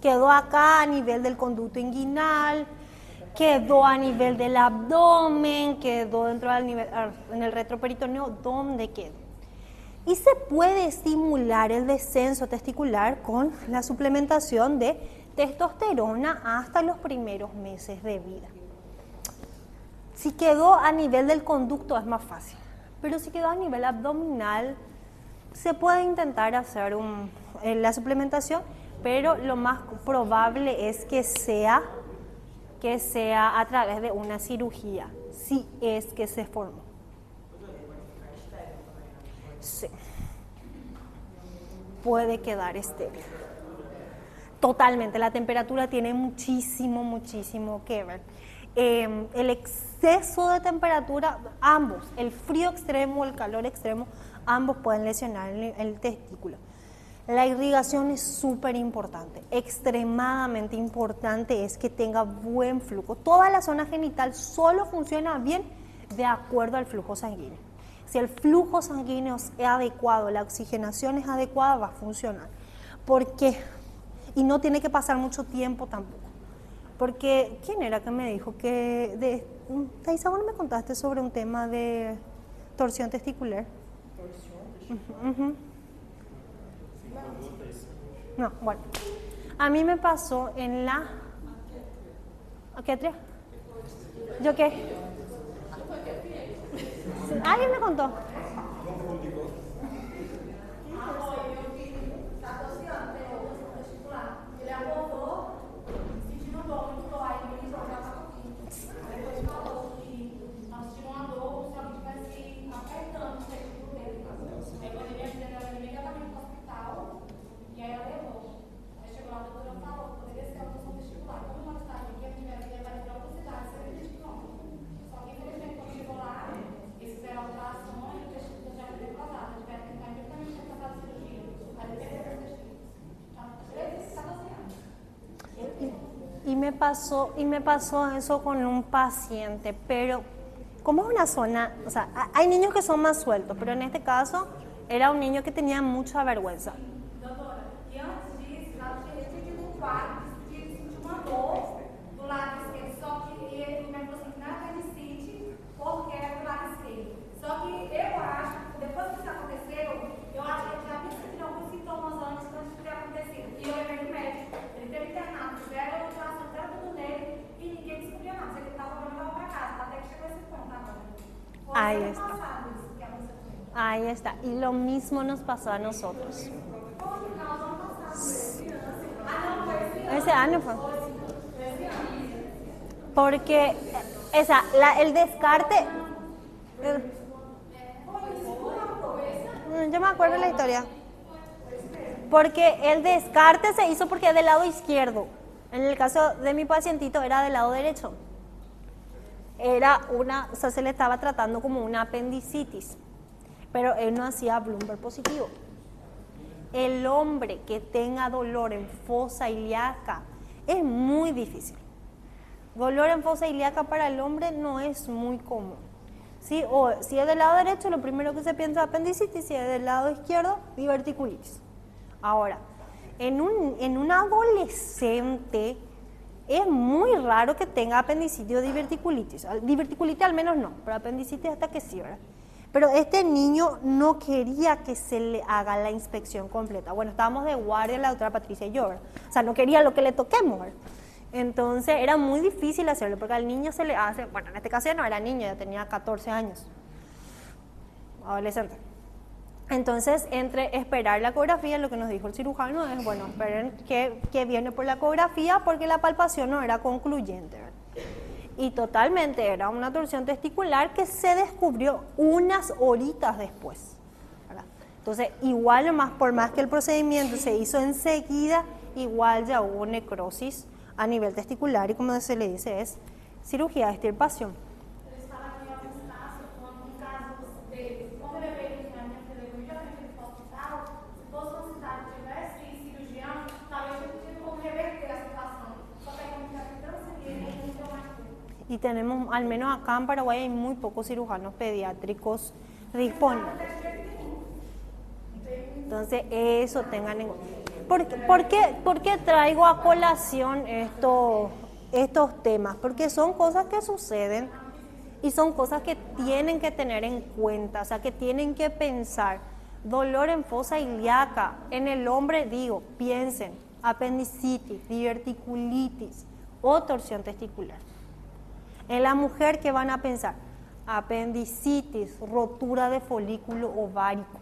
Quedó acá a nivel del conducto inguinal, quedó a nivel del abdomen, quedó dentro del nivel, en el retroperitoneo, ¿dónde quedó? Y se puede estimular el descenso testicular con la suplementación de testosterona hasta los primeros meses de vida. Si quedó a nivel del conducto es más fácil, pero si quedó a nivel abdominal se puede intentar hacer la suplementación, pero lo más probable es que sea a través de una cirugía, si es que se formó. Sí. Puede quedar estéril. Totalmente, la temperatura tiene muchísimo que ver. El exceso de temperatura, ambos, el frío extremo, el calor extremo, ambos pueden lesionar el testículo. La irrigación es súper importante, extremadamente importante es que tenga buen flujo. Toda la zona genital solo funciona bien de acuerdo al flujo sanguíneo. Si el flujo sanguíneo es adecuado, la oxigenación es adecuada, va a funcionar. ¿Por qué? Y no tiene que pasar mucho tiempo tampoco. Porque, ¿quién era que me dijo que... Thaisa, ¿vos no me contaste sobre un tema de torsión testicular? ¿Torsión? No, bueno. A mí me pasó en la... ¿Qué tría? ¿Yo qué? ¿Alguien me contó? Y me pasó eso con un paciente, pero como es una zona, o sea, hay niños que son más sueltos, pero en este caso era un niño que tenía mucha vergüenza. Doutora, e antes disso, ela tinha recebido um quadro, que sentiu uma dor do lado esquerdo, só que ele me falou assim, que não era apendicite, porque era do lado esquerdo. Só que eu acho, depois que isso aconteceu, eu acho que ele já tinha sentido alguns sintomas antes de ter acontecido. E eu levei no médico, ele teve internado, fizeram a ultrassom, fizeram tudo nele, e ninguém descobriu nada. Ele estava levando para casa, até que chegou esse ponto agora. Foi ano passado isso que aconteceu. Ahí está, y lo mismo nos pasó a nosotros. Ese año fue. Porque el descarte... Yo me acuerdo de la historia. Porque el descarte se hizo porque es del lado izquierdo. En el caso de mi pacientito era del lado derecho. O sea, se le estaba tratando como una apendicitis. Pero él no hacía Bloomberg positivo. El hombre que tenga dolor en fosa ilíaca es muy difícil. Dolor en fosa ilíaca para el hombre no es muy común. ¿Sí? O si es del lado derecho, lo primero que se piensa es apendicitis, si es del lado izquierdo, diverticulitis. Ahora, en un adolescente es muy raro que tenga apendicitis o diverticulitis. Diverticulitis al menos no, pero apendicitis hasta que sí, ¿verdad? Pero este niño no quería que se le haga la inspección completa. Bueno, estábamos de guardia la doctora Patricia y yo, ¿verdad? O sea, no quería lo que le toquemos, ¿verdad? Entonces era muy difícil hacerlo, porque al niño se le hace, bueno, en este caso ya no era niño, ya tenía 14 años, adolescente. Entonces, entre esperar la ecografía, lo que nos dijo el cirujano es, bueno, esperen que viene por la ecografía porque la palpación no era concluyente, ¿verdad? Y totalmente era una torsión testicular que se descubrió unas horitas después, ¿verdad? Entonces, igual por más que el procedimiento se hizo enseguida, igual ya hubo necrosis a nivel testicular y como se le dice es cirugía de extirpación. Eles falaram que em alguns casos deles, como ele veio realmente imediatamente para o hospital, se fosse uma cidade que tivesse cirurgião, talvez ele tivesse como reverter a situação. Só que a comunidade tão severa e não deu mais tempo. Y tenemos, al menos acá en Paraguay, hay muy pocos cirujanos pediátricos disponibles. Entonces, eso tengan en cuenta. ¿Por qué traigo a colación estos temas? Porque son cosas que suceden y son cosas que tienen que tener en cuenta, o sea, que tienen que pensar. Dolor en fosa ilíaca, en el hombre, digo, piensen, apendicitis, diverticulitis o torsión testicular. En la mujer, ¿qué van a pensar? Apendicitis, rotura de folículo ovárico,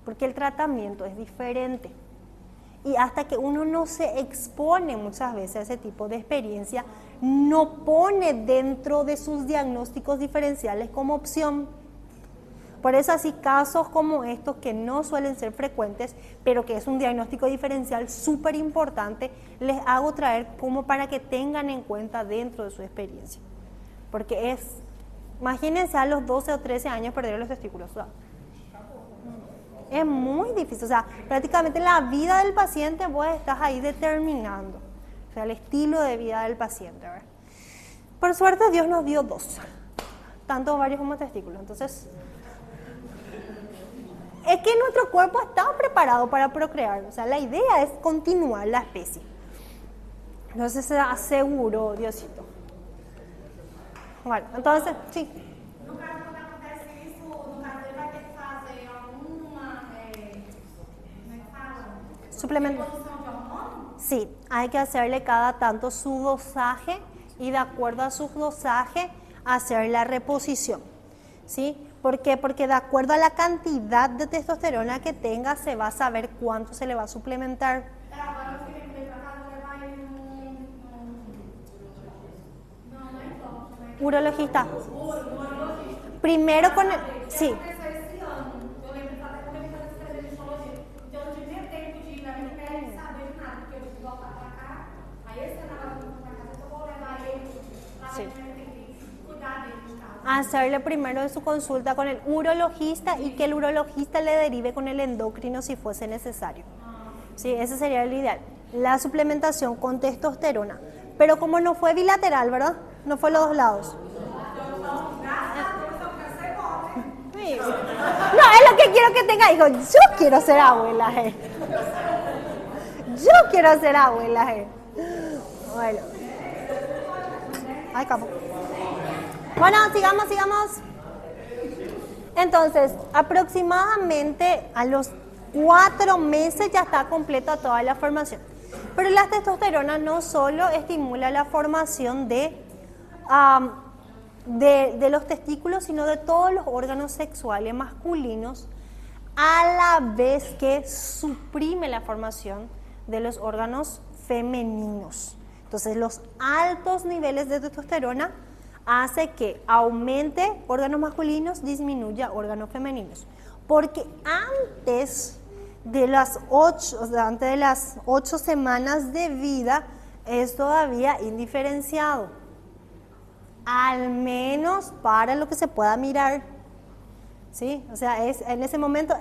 porque el tratamiento es diferente. Y hasta que uno no se expone muchas veces a ese tipo de experiencia, no pone dentro de sus diagnósticos diferenciales como opción. Por eso así casos como estos que no suelen ser frecuentes, pero que es un diagnóstico diferencial súper importante, les hago traer como para que tengan en cuenta dentro de su experiencia. Porque imagínense a los 12 o 13 años perder los testículos. Es muy difícil, o sea, prácticamente la vida del paciente vos estás ahí determinando, o sea, el estilo de vida del paciente, ¿verdad? Por suerte Dios nos dio dos, tanto ovarios como testículos, entonces es que nuestro cuerpo está preparado para procrear, o sea, la idea es continuar la especie. Entonces se aseguró Diosito. Bueno, entonces, sí. No caso, quando acontece isso, no caso ele vai ter que fazer alguma, como é que fala? Suplemento. Reposição de hormônio? Sí, hay que hacerle cada tanto su dosaje y de acuerdo a su dosaje hacer la reposición. ¿Sí? ¿Por qué? Porque de acuerdo a la cantidad de testosterona que tenga se va a saber cuánto se le va a suplementar. Agora eu queria que ele pra casa levar ele não é endócrino, né? Urologista. Primero con el... Sí. Aconteceu esse ano. Eu lembro que até quando ele fazia esse trabalho de histologia. Então eu não tive nem tempo de ir na minha pele e saber de nada, porque eu tive que voltar pra cá. Aí esse ano agora eu vou pra casa, eu vou levar ele pra Sí. ver como ele tem que cuidar dele de casa. Hacerle primero su consulta con el urologista y que el urologista le derive con el endocrino si fuese necesario. Sí, ese sería el ideal. La suplementación con testosterona. Pero como no fue bilateral, ¿verdad? No fue los dos lados. Sí. No, es lo que quiero que tenga hijos. Yo quiero ser abuela. Yo quiero ser abuela. Bueno. Ay, capo. Bueno, sigamos. Entonces, aproximadamente a los 4 meses ya está completa toda la formación. Pero la testosterona no solo estimula la formación de los testículos, sino de todos los órganos sexuales masculinos, a la vez que suprime la formación de los órganos femeninos. Entonces, los altos niveles de testosterona hace que aumente órganos masculinos, disminuya órganos femeninos. Porque antes de las 8 semanas de vida es todavía indiferenciado. Al menos para lo que se pueda mirar. ¿Sí? O sea, en ese momento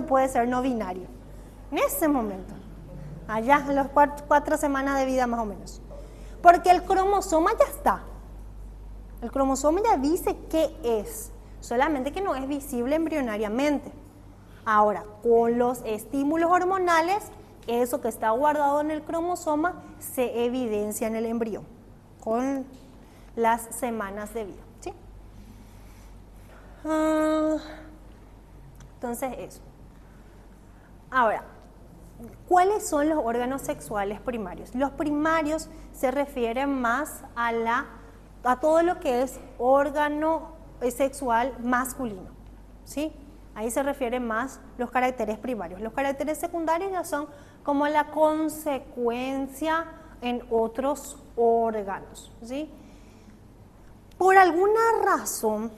puede ser no binario. En ese momento. Allá, en las 4 semanas de vida más o menos. Porque el cromosoma ya está. El cromosoma ya dice qué es, solamente que no es visible embrionariamente. Ahora, con los estímulos hormonales, eso que está guardado en el cromosoma se evidencia en el embrión, con las semanas de vida. ¿Sí? Entonces, eso. Ahora, ¿cuáles son los órganos sexuales primarios? Los primarios se refieren más a todo lo que es órgano sexual masculino, ¿sí? Ahí se refieren más los caracteres primarios. Los caracteres secundarios ya son como la consecuencia en otros órganos, ¿sí? Por alguna razón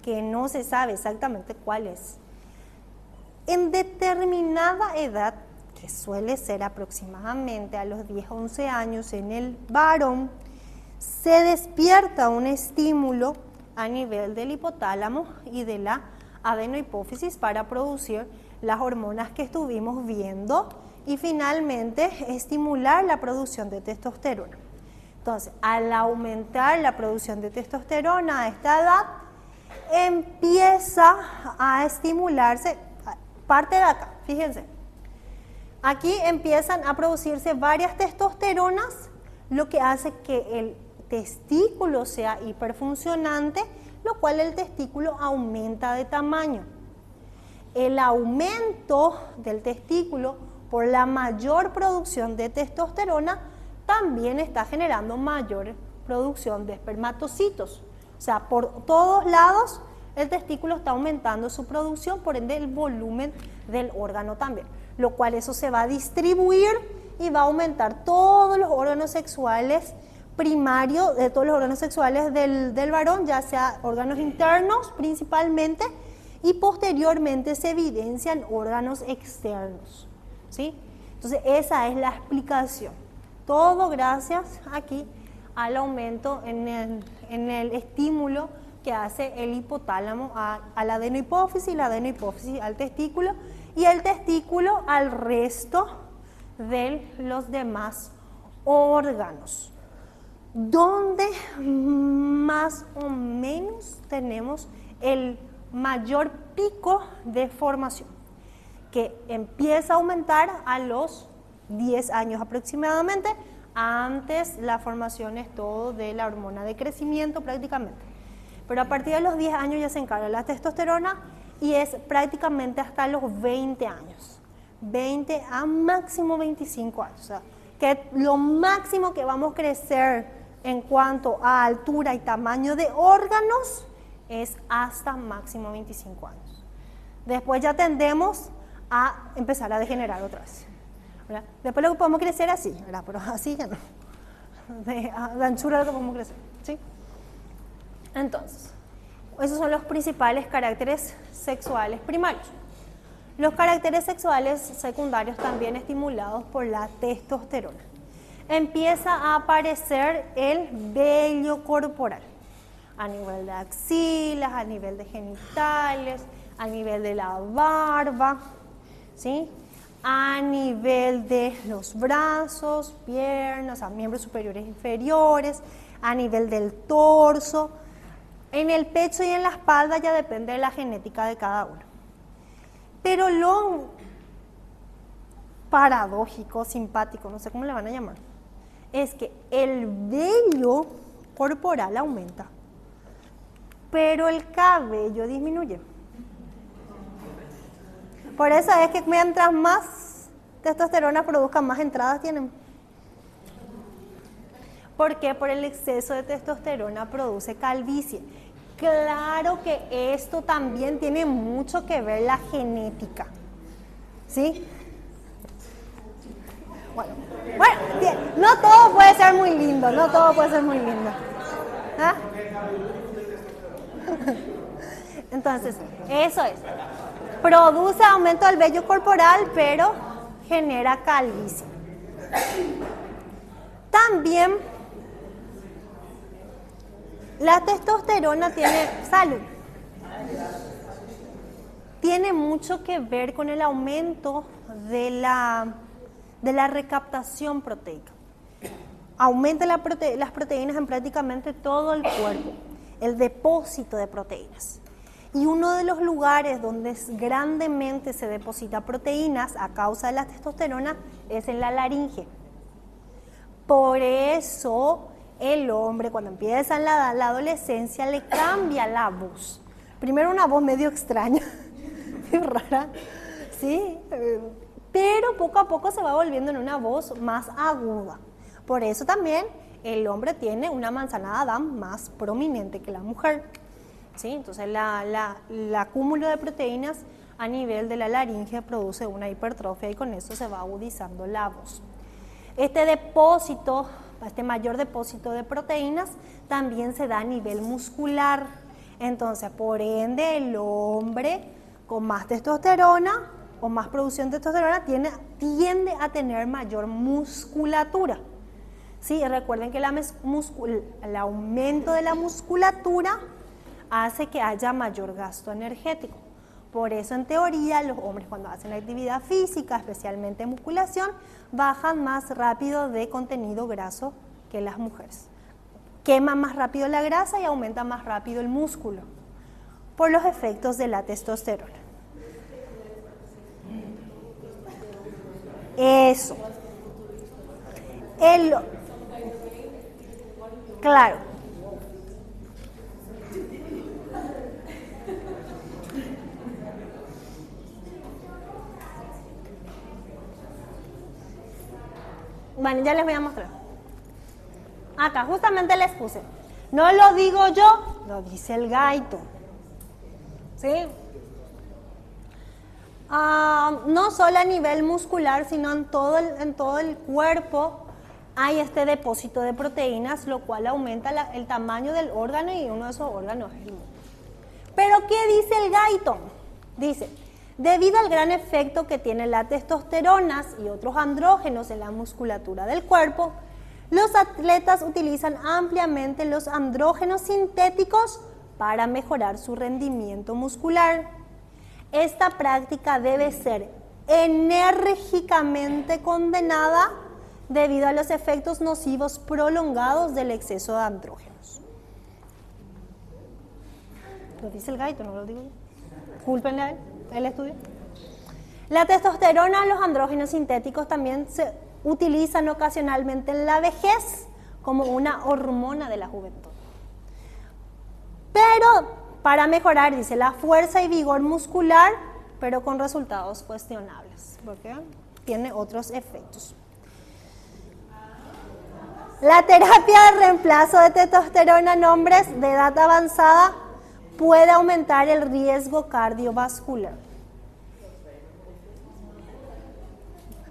que no se sabe exactamente cuál es, en determinada edad, que suele ser aproximadamente a los 10 o 11 años en el varón, se despierta un estímulo a nivel del hipotálamo y de la adenohipófisis para producir las hormonas que estuvimos viendo y finalmente estimular la producción de testosterona. Entonces, al aumentar la producción de testosterona a esta edad, empieza a estimularse, parte de acá, fíjense, aquí empiezan a producirse varias testosteronas, lo que hace que el testículo sea hiperfuncionante, lo cual el testículo aumenta de tamaño. El aumento del testículo por la mayor producción de testosterona también está generando mayor producción de espermatocitos. O sea, por todos lados el testículo está aumentando su producción, por ende el volumen del órgano también, lo cual eso se va a distribuir y va a aumentar todos los órganos sexuales primarios, de todos los órganos sexuales del varón, ya sea órganos internos principalmente, y posteriormente se evidencian órganos externos, ¿sí? Entonces esa es la explicación. Todo gracias aquí al aumento en el estímulo que hace el hipotálamo a la adenohipófisis, la adenohipófisis al testículo y el testículo al resto de los demás órganos, donde más o menos tenemos el mayor pico de formación, que empieza a aumentar a los 10 años aproximadamente. Antes la formación es todo de la hormona de crecimiento prácticamente, pero a partir de los 10 años ya se encarga la testosterona y es prácticamente hasta los 20 años, 20 a máximo 25 años, o sea, que lo máximo que vamos a crecer en cuanto a altura y tamaño de órganos es hasta máximo 25 años. Después ya tendemos a empezar a degenerar otra vez, ¿verdad? Después lo que podemos crecer así, ¿verdad? Pero así ya no, de anchura lo que podemos crecer, ¿sí? Entonces, esos son los principales caracteres sexuales primarios. Los caracteres sexuales secundarios también estimulados por la testosterona. Empieza a aparecer el vello corporal, a nivel de axilas, a nivel de genitales, a nivel de la barba, ¿sí? A nivel de los brazos, piernas, a miembros superiores e inferiores, a nivel del torso. En el pecho y en la espalda ya depende de la genética de cada uno. Pero lo paradójico, simpático, no sé cómo le van a llamar, es que el vello corporal aumenta, pero el cabello disminuye. Por eso es que mientras más testosterona produzcan, más entradas tienen. ¿Por qué? Por el exceso de testosterona produce calvicie. Claro que esto también tiene mucho que ver la genética, ¿sí? Bueno, no todo puede ser muy lindo, no todo puede ser muy lindo. ¿Ah? Entonces, eso es. Produce aumento del vello corporal, pero genera calvicie. También la testosterona tiene mucho que ver con el aumento de la recaptación proteica. Aumenta las proteínas en prácticamente todo el cuerpo, el depósito de proteínas. Y uno de los lugares donde grandemente se deposita proteínas a causa de la testosterona es en la laringe. Por eso el hombre, cuando empieza en la adolescencia, le cambia la voz. Primero una voz medio extraña, muy rara, ¿sí? Pero poco a poco se va volviendo en una voz más aguda. Por eso también el hombre tiene una manzana de Adán más prominente que la mujer. ¿sí? Entonces el acúmulo de proteínas a nivel de la laringe produce una hipertrofia y con eso se va agudizando la voz. Este mayor depósito de proteínas también se da a nivel muscular. Entonces, por ende, el hombre con más testosterona o más producción de testosterona tiende a tener mayor musculatura. Sí, recuerden que el aumento de la musculatura hace que haya mayor gasto energético. Por eso, en teoría, los hombres cuando hacen actividad física, especialmente musculación, bajan más rápido de contenido graso que las mujeres. Queman más rápido la grasa y aumenta más rápido el músculo por los efectos de la testosterona. Eso. Claro. Bueno, ya les voy a mostrar. Acá justamente les puse. No lo digo yo, lo dice el gaito. ¿Sí? No solo a nivel muscular, sino en todo el cuerpo hay este depósito de proteínas, lo cual aumenta el tamaño del órgano y uno de esos órganos es el músculo. Pero ¿qué dice el gaito? Dice, debido al gran efecto que tiene la testosterona y otros andrógenos en la musculatura del cuerpo, los atletas utilizan ampliamente los andrógenos sintéticos para mejorar su rendimiento muscular. Esta práctica debe ser enérgicamente condenada debido a los efectos nocivos prolongados del exceso de andrógenos. Lo dice el gaito, no lo digo yo. Cúlpenle a él, el estudio. La testosterona, los andrógenos sintéticos también se utilizan ocasionalmente en la vejez como una hormona de la juventud. Pero para mejorar, dice, la fuerza y vigor muscular, pero con resultados cuestionables, porque tiene otros efectos. La terapia de reemplazo de testosterona en hombres de edad avanzada puede aumentar el riesgo cardiovascular.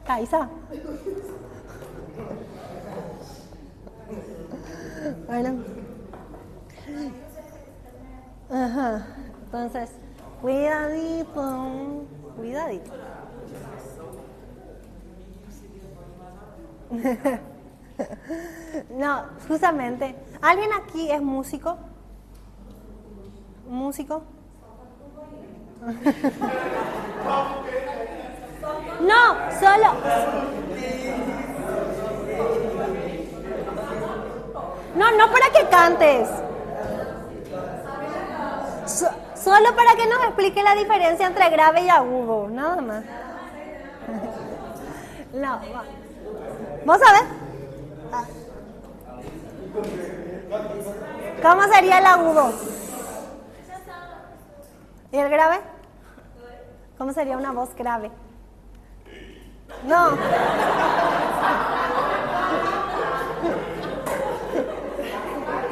Kaisa. Bueno. Ajá. Entonces, cuidadito. No, justamente. ¿Alguien aquí es músico? ¿Músico? No, solo. No para que cantes. Solo para que nos explique la diferencia entre grave y agudo, nada más. No, ¿vos sabés? ¿Cómo sería el agudo? ¿Y el grave? ¿Cómo sería una voz grave? No.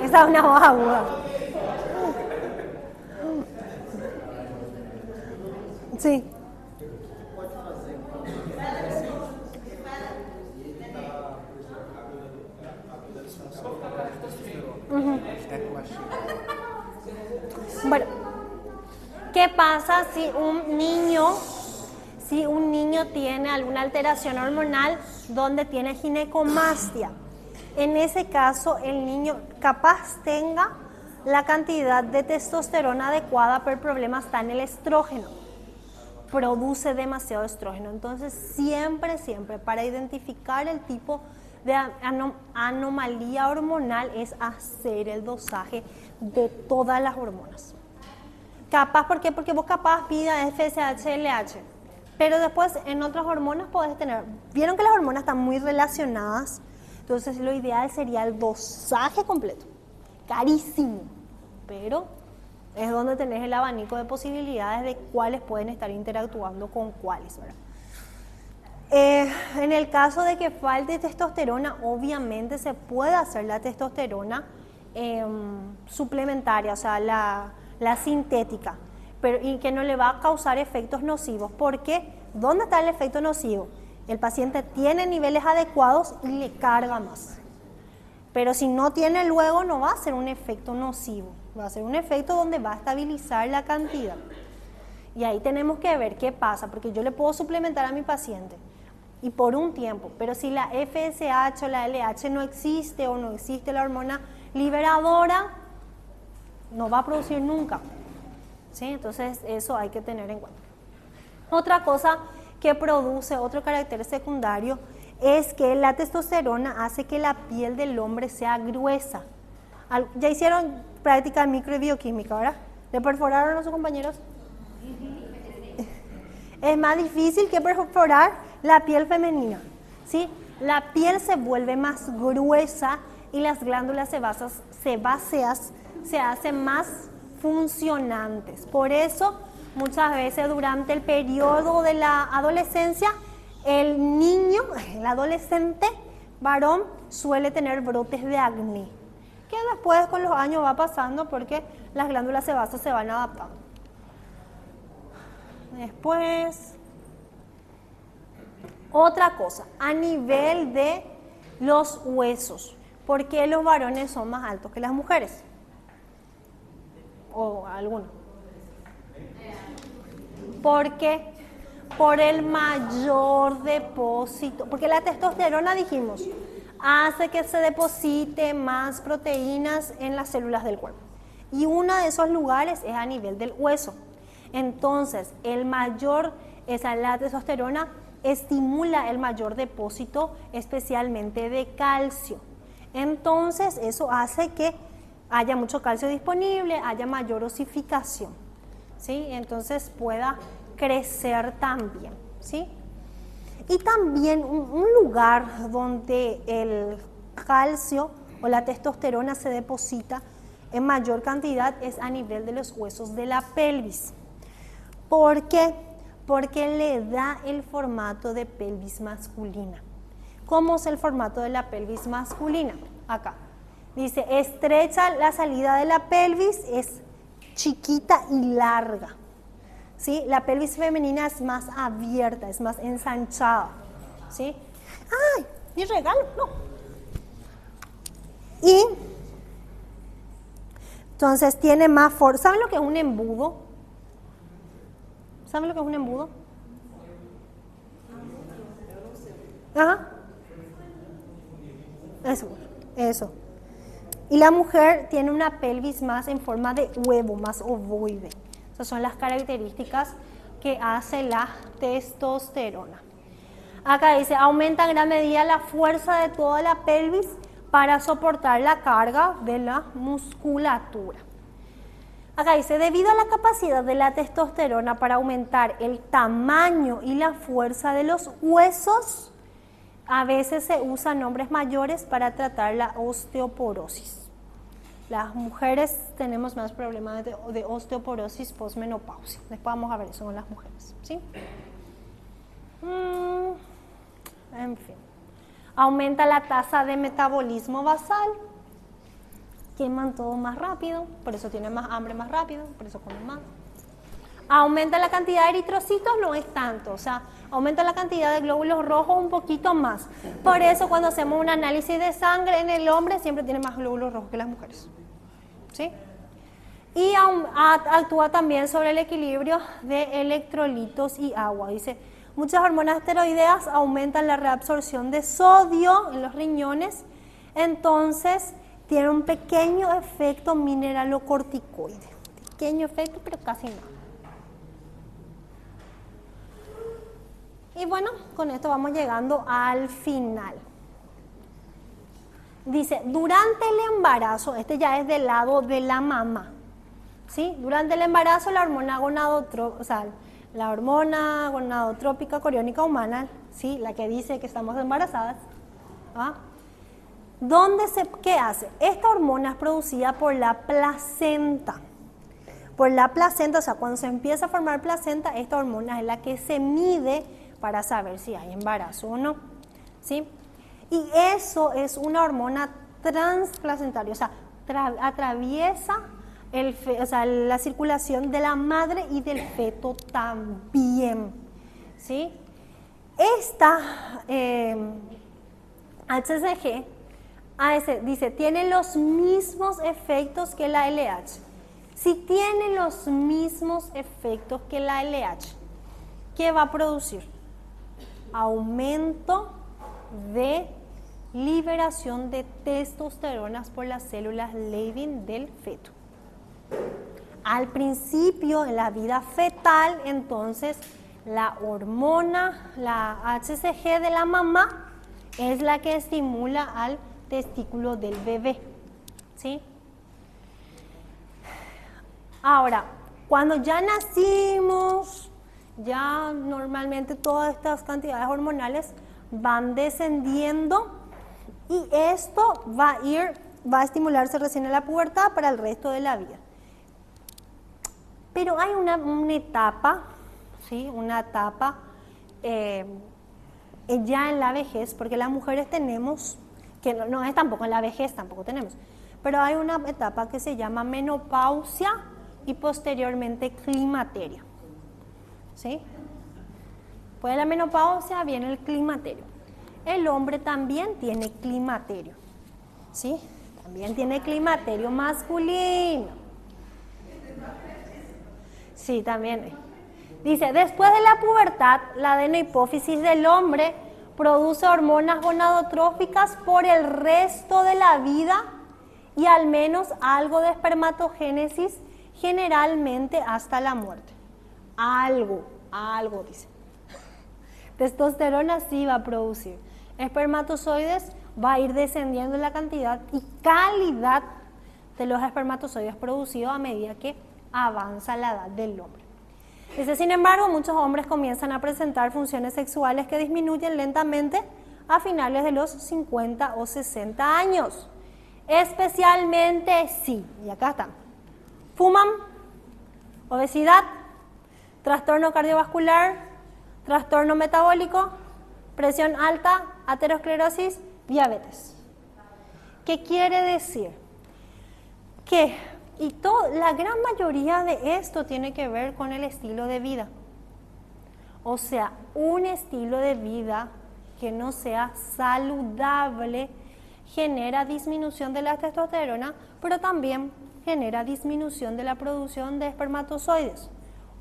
Esa es una voz aguda. Sí. Bueno, ¿qué pasa si un niño tiene alguna alteración hormonal donde tiene ginecomastia? En ese caso, el niño capaz tenga la cantidad de testosterona adecuada, pero el problema está en el estrógeno. Produce demasiado estrógeno. Entonces, siempre, para identificar el tipo de anomalía hormonal es hacer el dosaje de todas las hormonas. Capaz, ¿por qué? Porque vos capaz pida FSH, LH, pero después en otras hormonas podés tener. Vieron que las hormonas están muy relacionadas, entonces lo ideal sería el dosaje completo. Carísimo, pero es donde tenés el abanico de posibilidades de cuáles pueden estar interactuando con cuáles, ¿verdad? En el caso de que falte testosterona, obviamente se puede hacer la testosterona suplementaria, o sea, la la sintética, y que no le va a causar efectos nocivos. ¿Por qué? ¿Dónde está el efecto nocivo? El paciente tiene niveles adecuados y le carga más. Pero si no tiene luego, no va a ser un efecto nocivo, va a ser un efecto donde va a estabilizar la cantidad. Y ahí tenemos que ver qué pasa, porque yo le puedo suplementar a mi paciente y por un tiempo, pero si la FSH o la LH no existe o no existe la hormona liberadora, no va a producir nunca. ¿Sí? Entonces eso hay que tener en cuenta. Otra cosa que produce, otro carácter secundario, es que la testosterona hace que la piel del hombre sea gruesa. Ya hicieron práctica de microbioquímica, ¿verdad? ¿Le perforaron a sus compañeros? Es más difícil que perforar la piel femenina, ¿sí? La piel se vuelve más gruesa y las glándulas sebáceas se hacen más funcionantes. Por eso, muchas veces durante el periodo de la adolescencia, el niño, el adolescente varón, suele tener brotes de acné, que después con los años va pasando porque las glándulas sebáceas se van adaptando. Después, otra cosa, a nivel de los huesos, ¿por qué los varones son más altos que las mujeres? O algunos. Porque por el mayor depósito, porque la testosterona, dijimos, hace que se deposite más proteínas en las células del cuerpo. Y uno de esos lugares es a nivel del hueso. Entonces, la testosterona estimula el mayor depósito, especialmente de calcio. Entonces, eso hace que haya mucho calcio disponible, haya mayor osificación, ¿sí? Entonces, pueda crecer también, ¿sí? Y también un lugar donde el calcio o la testosterona se deposita en mayor cantidad es a nivel de los huesos de la pelvis. ¿Por qué? Porque le da el formato de pelvis masculina. ¿Cómo es el formato de la pelvis masculina? Acá. Dice, estrecha la salida de la pelvis, es chiquita y larga. ¿Sí? La pelvis femenina es más abierta, es más ensanchada. ¿Sí? ¡Ay! Mi regalo, no. Y entonces tiene más fuerza. ¿Saben lo que es un embudo? ¿Saben lo que es un embudo? Ajá. Eso. Y la mujer tiene una pelvis más en forma de huevo, más ovoide. Esas son las características que hace la testosterona. Acá dice, aumenta en gran medida la fuerza de toda la pelvis para soportar la carga de la musculatura. Acá dice, debido a la capacidad de la testosterona para aumentar el tamaño y la fuerza de los huesos, a veces se usan nombres mayores para tratar la osteoporosis. Las mujeres tenemos más problemas de osteoporosis posmenopausia. Después vamos a ver eso con las mujeres, ¿sí? En fin. Aumenta la tasa de metabolismo basal. Queman todo más rápido, por eso tienen más hambre más rápido, por eso comen más. Aumenta la cantidad de eritrocitos, no es tanto, o sea, aumenta la cantidad de glóbulos rojos un poquito más. Por eso cuando hacemos un análisis de sangre en el hombre siempre tiene más glóbulos rojos que las mujeres. ¿Sí? Y actúa también sobre el equilibrio de electrolitos y agua. Dice, muchas hormonas esteroideas aumentan la reabsorción de sodio en los riñones, entonces tiene un pequeño efecto mineralocorticoide. Pequeño efecto, pero casi nada. Y bueno, con esto vamos llegando al final. Dice, durante el embarazo, este ya es del lado de la mamá, ¿sí? Durante el embarazo la hormona gonadotrópica coriónica humana, ¿sí? La que dice que estamos embarazadas, ¿ah? ¿Qué hace? Esta hormona es producida por la placenta. Por la placenta, o sea, cuando se empieza a formar placenta, esta hormona es la que se mide para saber si hay embarazo o no, ¿sí? Y eso es una hormona transplacentaria, o sea, atraviesa o sea, la circulación de la madre y del feto también, ¿sí? Esta HCG dice, tiene los mismos efectos que la LH. Si tiene los mismos efectos que la LH, ¿qué va a producir? Aumento de liberación de testosteronas por las células Leydig del feto. Al principio, en la vida fetal, entonces, la hormona, la HCG de la mamá, es la que estimula al testículo del bebé, ¿sí? Ahora, cuando ya nacimos, ya normalmente todas estas cantidades hormonales van descendiendo y esto va a estimularse recién en la pubertad para el resto de la vida. Pero hay una etapa, ¿sí? Una etapa ya en la vejez, porque las mujeres tenemos, que no es tampoco en la vejez, tampoco tenemos, pero hay una etapa que se llama menopausia y posteriormente climaterio, ¿sí? Después de la menopausia viene el climaterio. El hombre también tiene climaterio, ¿sí? También tiene climaterio masculino. Sí, también. Dice, después de la pubertad, la adenohipófisis del hombre produce hormonas gonadotróficas por el resto de la vida y al menos algo de espermatogénesis, generalmente hasta la muerte. Algo, dice. Testosterona sí va a producir. Espermatozoides va a ir descendiendo la cantidad y calidad de los espermatozoides producidos a medida que avanza la edad del hombre. Dice, sin embargo, muchos hombres comienzan a presentar funciones sexuales que disminuyen lentamente a finales de los 50 o 60 años. Especialmente si, y acá están, fuman, obesidad, trastorno cardiovascular, trastorno metabólico, presión alta, aterosclerosis, diabetes. ¿Qué quiere decir? Que la gran mayoría de esto tiene que ver con el estilo de vida. O sea, un estilo de vida que no sea saludable genera disminución de la testosterona, pero también genera disminución de la producción de espermatozoides.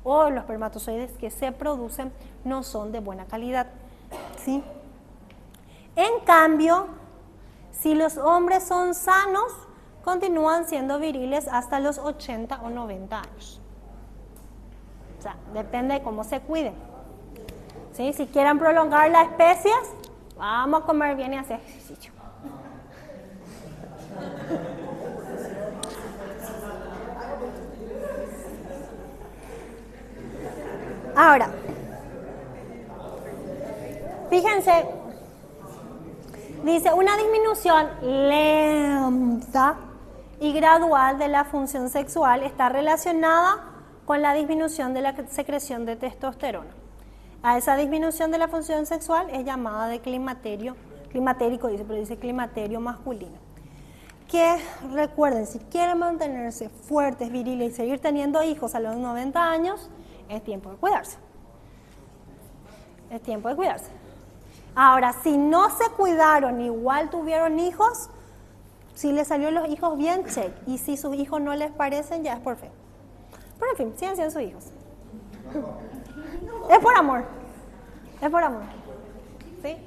O los espermatozoides que se producen no son de buena calidad, ¿sí? En cambio, si los hombres son sanos, continúan siendo viriles hasta los 80 o 90 años. O sea, depende de cómo se cuiden, ¿sí? Si quieren prolongar la especie, vamos a comer bien y hacer ejercicio. Ahora, fíjense, dice una disminución lenta y gradual de la función sexual está relacionada con la disminución de la secreción de testosterona. A esa disminución de la función sexual es llamada de climatérico, pero dice climaterio masculino. Que recuerden, si quieren mantenerse fuertes, viriles y seguir teniendo hijos a los 90 años, es tiempo de cuidarse. Es tiempo de cuidarse. Ahora, si no se cuidaron, igual tuvieron hijos, si les salieron los hijos bien, check. Y si sus hijos no les parecen, ya es por fe. Pero en fin, sigan siendo sus hijos. Es por amor. Es por amor. ¿Sí?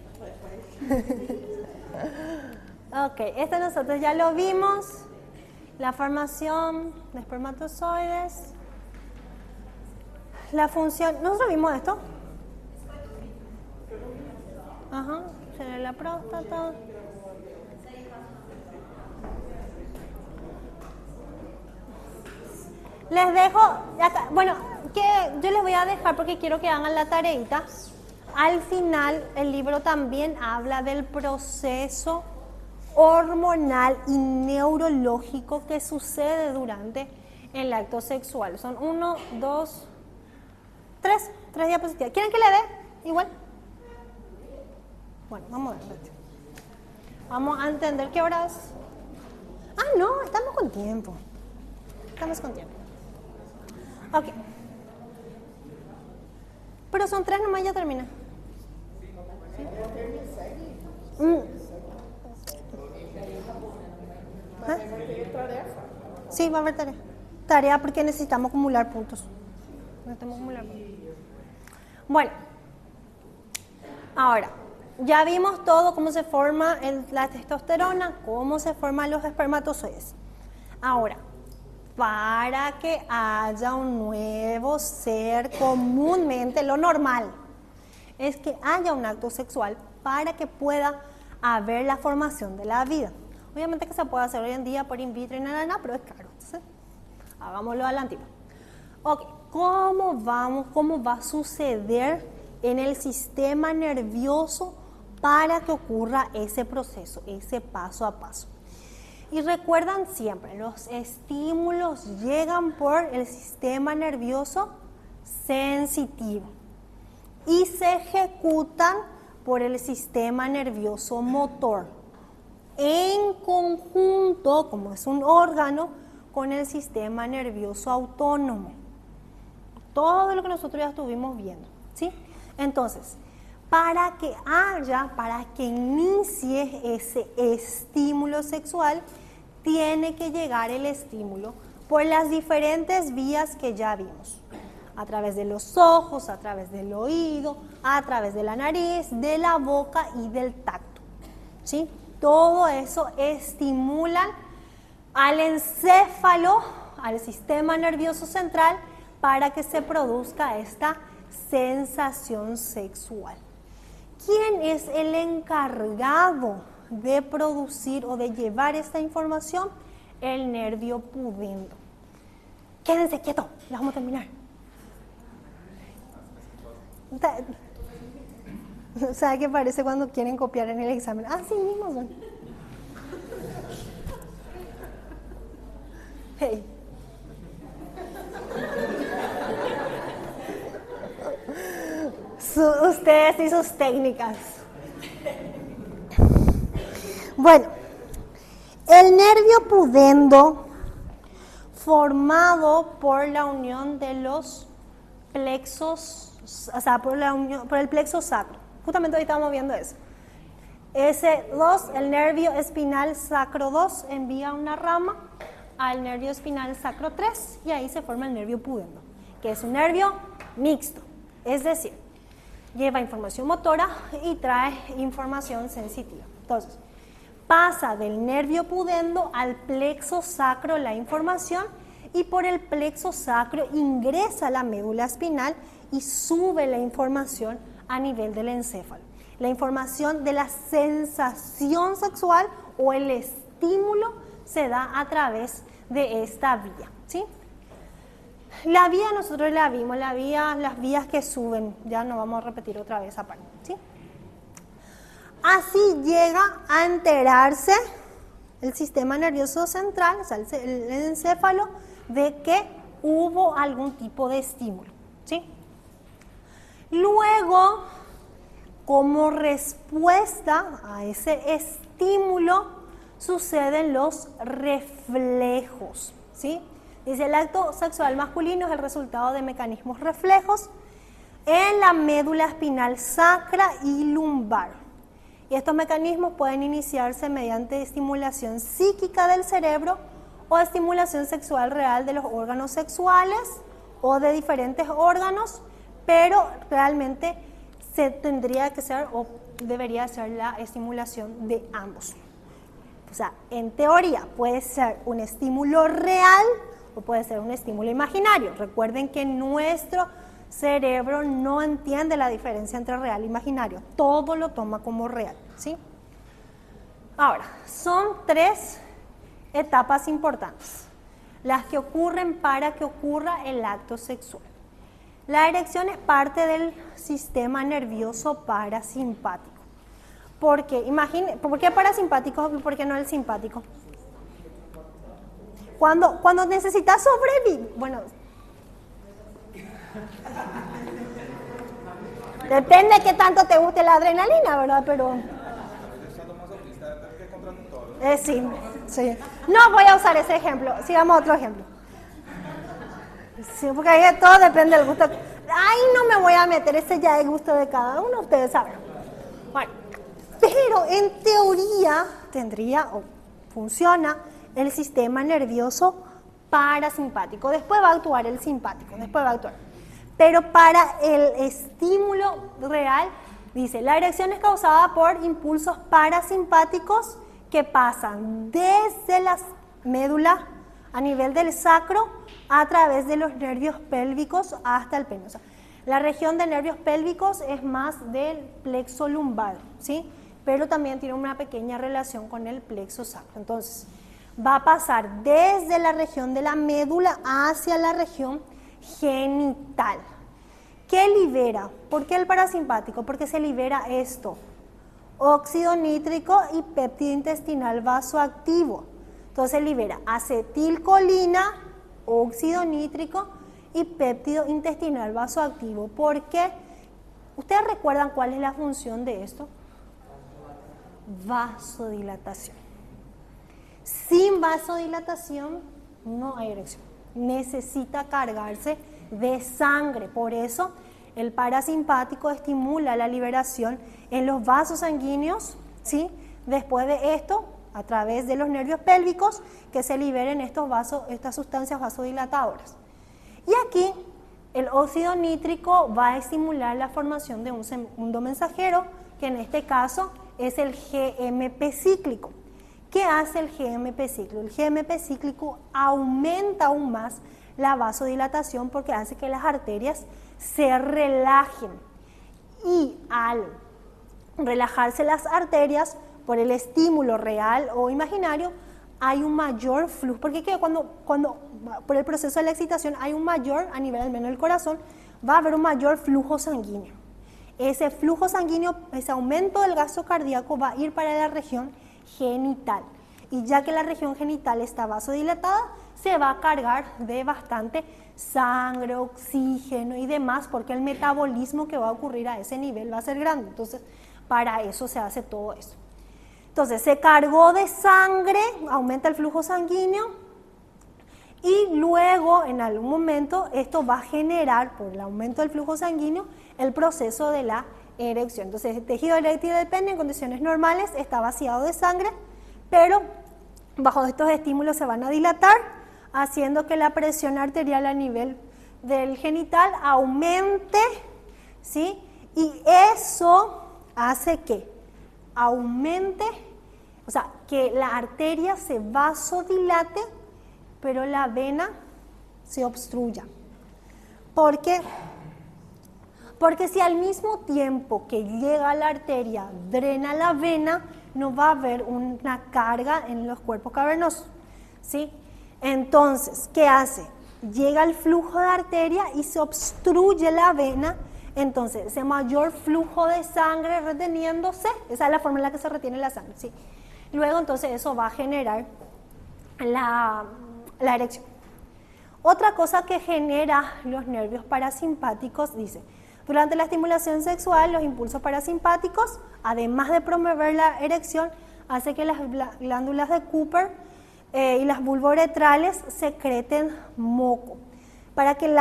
Ok, este nosotros ya lo vimos. La formación de espermatozoides. La función. ¿Nosotros vimos esto? Ajá, se la próstata. Les dejo, acá, bueno, que yo les voy a dejar porque quiero que hagan la tareita. Al final, el libro también habla del proceso hormonal y neurológico que sucede durante el acto sexual. Son 1, 2, 3 diapositivas. ¿Quieren que le dé? Igual. Bueno, vamos a ver. Vamos a entender qué hora es. Ah, no, estamos con tiempo. Estamos con tiempo. Ok. Pero son 3 nomás, ya termina. ¿Ah? Sí, va a haber tarea. Tarea porque necesitamos acumular puntos. Bueno, ahora, ya vimos todo cómo se forma la testosterona, cómo se forman los espermatozoides. Ahora, para que haya un nuevo ser, comúnmente lo normal es que haya un acto sexual para que pueda haber la formación de la vida. Obviamente que se puede hacer hoy en día por in vitro y nada, pero es caro. Entonces, hagámoslo a la antigua. Ok, ¿cómo va a suceder en el sistema nervioso para que ocurra ese proceso, ese paso a paso? Y recuerdan siempre, los estímulos llegan por el sistema nervioso sensitivo y se ejecutan por el sistema nervioso motor, en conjunto, como es un órgano, con el sistema nervioso autónomo. Todo lo que nosotros ya estuvimos viendo, ¿sí? Entonces, para que inicie ese estímulo sexual, tiene que llegar el estímulo por las diferentes vías que ya vimos. A través de los ojos, a través del oído, a través de la nariz, de la boca y del tacto, ¿sí? Todo eso estimulan al encéfalo, al sistema nervioso central, para que se produzca esta sensación sexual. ¿Quién es el encargado de producir o de llevar esta información? El nervio pudendo. Quédense quietos, ya vamos a terminar. ¿Sabe qué parece cuando quieren copiar en el examen? Así mismo son. Hey. Ustedes y sus técnicas. Bueno, el nervio pudendo, formado por la unión de los plexos, o sea, por el plexo sacro. Justamente hoy estamos viendo eso. S2, el nervio espinal sacro 2, envía una rama al nervio espinal sacro 3 y ahí se forma el nervio pudendo, que es un nervio mixto, es decir, lleva información motora y trae información sensitiva. Entonces, pasa del nervio pudendo al plexo sacro la información y por el plexo sacro ingresa a la médula espinal y sube la información a nivel del encéfalo. La información de la sensación sexual o el estímulo se da a través de esta vía, ¿sí? La vía nosotros la vimos, las vías que suben, ya no vamos a repetir otra vez esa parte, ¿sí? Así llega a enterarse el sistema nervioso central, o sea, el encéfalo, de que hubo algún tipo de estímulo, ¿sí? Luego, como respuesta a ese estímulo, suceden los reflejos, ¿sí? Dice, el acto sexual masculino es el resultado de mecanismos reflejos en la médula espinal sacra y lumbar. Y estos mecanismos pueden iniciarse mediante estimulación psíquica del cerebro o estimulación sexual real de los órganos sexuales o de diferentes órganos, pero realmente se tendría que ser o debería ser la estimulación de ambos. O sea, en teoría puede ser un estímulo real o puede ser un estímulo imaginario. Recuerden que nuestro cerebro no entiende la diferencia entre real e imaginario. Todo lo toma como real, ¿sí? Ahora, son 3 etapas importantes, las que ocurren para que ocurra el acto sexual. La erección es parte del sistema nervioso parasimpático. ¿Por qué? ¿Por qué parasimpático y por qué no el simpático? Cuando necesitas sobrevivir, bueno, depende de qué tanto te guste la adrenalina, ¿verdad? Pero sí. No voy a usar ese ejemplo, sigamos otro ejemplo. Sí, porque ahí de todo depende del gusto. Ay, no me voy a meter, ese ya es el gusto de cada uno, ustedes saben. Bueno, pero en teoría tendría o funciona el sistema nervioso parasimpático. Después va a actuar el simpático, después va a actuar. Pero para el estímulo real, dice, la erección es causada por impulsos parasimpáticos que pasan desde la médula a nivel del sacro a través de los nervios pélvicos hasta el pene. O sea, la región de nervios pélvicos es más del plexo lumbar, ¿sí? Pero también tiene una pequeña relación con el plexo sacro. Entonces, va a pasar desde la región de la médula hacia la región genital. ¿Qué libera? ¿Por qué el parasimpático? Porque se libera esto: óxido nítrico y péptido intestinal vasoactivo. Entonces libera acetilcolina, óxido nítrico y péptido intestinal vasoactivo. ¿Por qué? ¿Ustedes recuerdan cuál es la función de esto? Vasodilatación. Sin vasodilatación no hay erección. Necesita cargarse de sangre. Por eso el parasimpático estimula la liberación en los vasos sanguíneos, ¿sí? Después de esto, a través de los nervios pélvicos, que se liberen estas sustancias vasodilatadoras. Y aquí el óxido nítrico va a estimular la formación de un segundo mensajero, que en este caso es el GMP cíclico. ¿Qué hace el GMP cíclico? El GMP cíclico aumenta aún más la vasodilatación porque hace que las arterias se relajen. Y al relajarse las arterias por el estímulo real o imaginario, hay un mayor flujo, porque cuando por el proceso de la excitación hay un mayor, a nivel al menos del corazón, va a haber un mayor flujo sanguíneo. Ese flujo sanguíneo, ese aumento del gasto cardíaco va a ir para la región genital. Y ya que la región genital está vasodilatada, se va a cargar de bastante sangre, oxígeno y demás, porque el metabolismo que va a ocurrir a ese nivel va a ser grande. Entonces, para eso se hace todo eso. Entonces, se cargó de sangre, aumenta el flujo sanguíneo y luego, en algún momento, esto va a generar, por el aumento del flujo sanguíneo, el proceso de la erección. Entonces, el tejido eréctil del pene en condiciones normales está vaciado de sangre, pero bajo estos estímulos se van a dilatar, haciendo que la presión arterial a nivel del genital aumente, ¿sí? Y eso hace que aumente, o sea, que la arteria se vasodilate, pero la vena se obstruya. ¿Por qué? Porque si al mismo tiempo que llega a la arteria drena la vena, no va a haber una carga en los cuerpos cavernosos, ¿sí? Entonces, ¿qué hace? Llega el flujo de arteria y se obstruye la vena. Entonces, ese mayor flujo de sangre reteniéndose, esa es la forma en la que se retiene la sangre, ¿sí? Luego, entonces, eso va a generar la erección. Otra cosa que genera los nervios parasimpáticos, dice, durante la estimulación sexual, los impulsos parasimpáticos, además de promover la erección, hace que las glándulas de Cooper y las vulvoretrales secreten moco. Para que el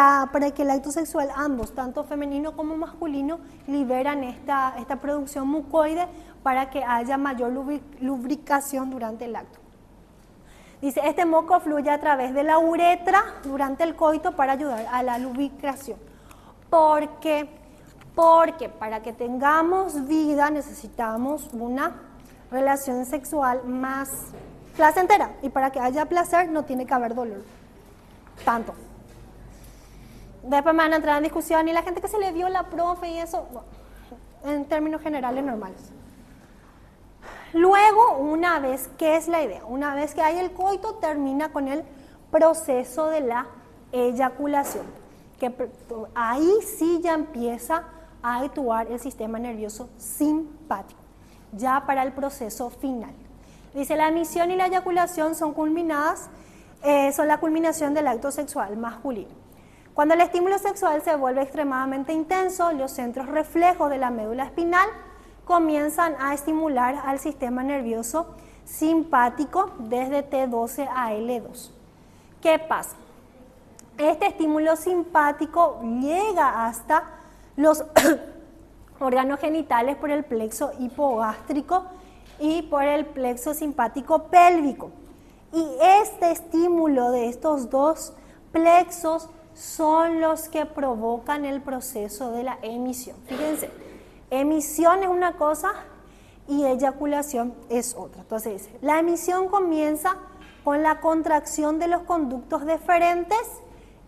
acto sexual, ambos, tanto femenino como masculino, liberan esta producción mucoide para que haya mayor lubricación durante el acto. Dice, este moco fluye a través de la uretra durante el coito para ayudar a la lubricación. ¿Por qué? Porque para que tengamos vida necesitamos una relación sexual más placentera. Y para que haya placer no tiene que haber dolor. Tanto. Después me van a entrar en discusión y la gente que se le dio la profe y eso, bueno, en términos generales normales. Luego, una vez, ¿qué es la idea? Una vez que hay el coito, termina con el proceso de la eyaculación. Que ahí sí ya empieza a actuar el sistema nervioso simpático, ya para el proceso final. Dice, la emisión y la eyaculación son la culminación del acto sexual masculino. Cuando el estímulo sexual se vuelve extremadamente intenso, los centros reflejos de la médula espinal comienzan a estimular al sistema nervioso simpático desde T12 a L2. ¿Qué pasa? este estímulo simpático llega hasta los órganos genitales por el plexo hipogástrico y por el plexo simpático pélvico. Y este estímulo de estos dos plexos son los que provocan el proceso de la emisión. Fíjense, emisión es una cosa y eyaculación es otra. Entonces, la emisión comienza con la contracción de los conductos deferentes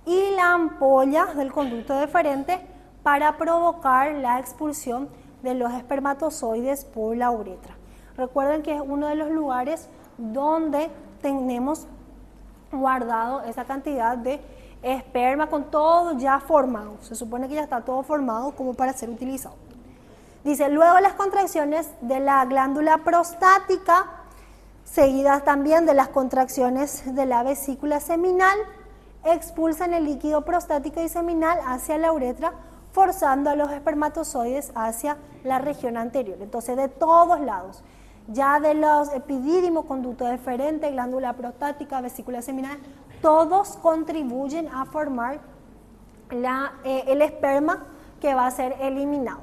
y la ampolla del conducto deferente para provocar la expulsión de los espermatozoides por la uretra. Recuerden que es uno de los lugares donde tenemos guardado esa cantidad de esperma con todo ya formado. Se supone que ya está todo formado como para ser utilizado. Dice, luego las contracciones de la glándula prostática, seguidas también de las contracciones de la vesícula seminal, expulsan el líquido prostático y seminal hacia la uretra, forzando a los espermatozoides hacia la región anterior. Entonces, de todos lados, ya de los epidídimo, conducto deferente, glándula prostática, vesícula seminal, todos contribuyen a formar el esperma que va a ser eliminado.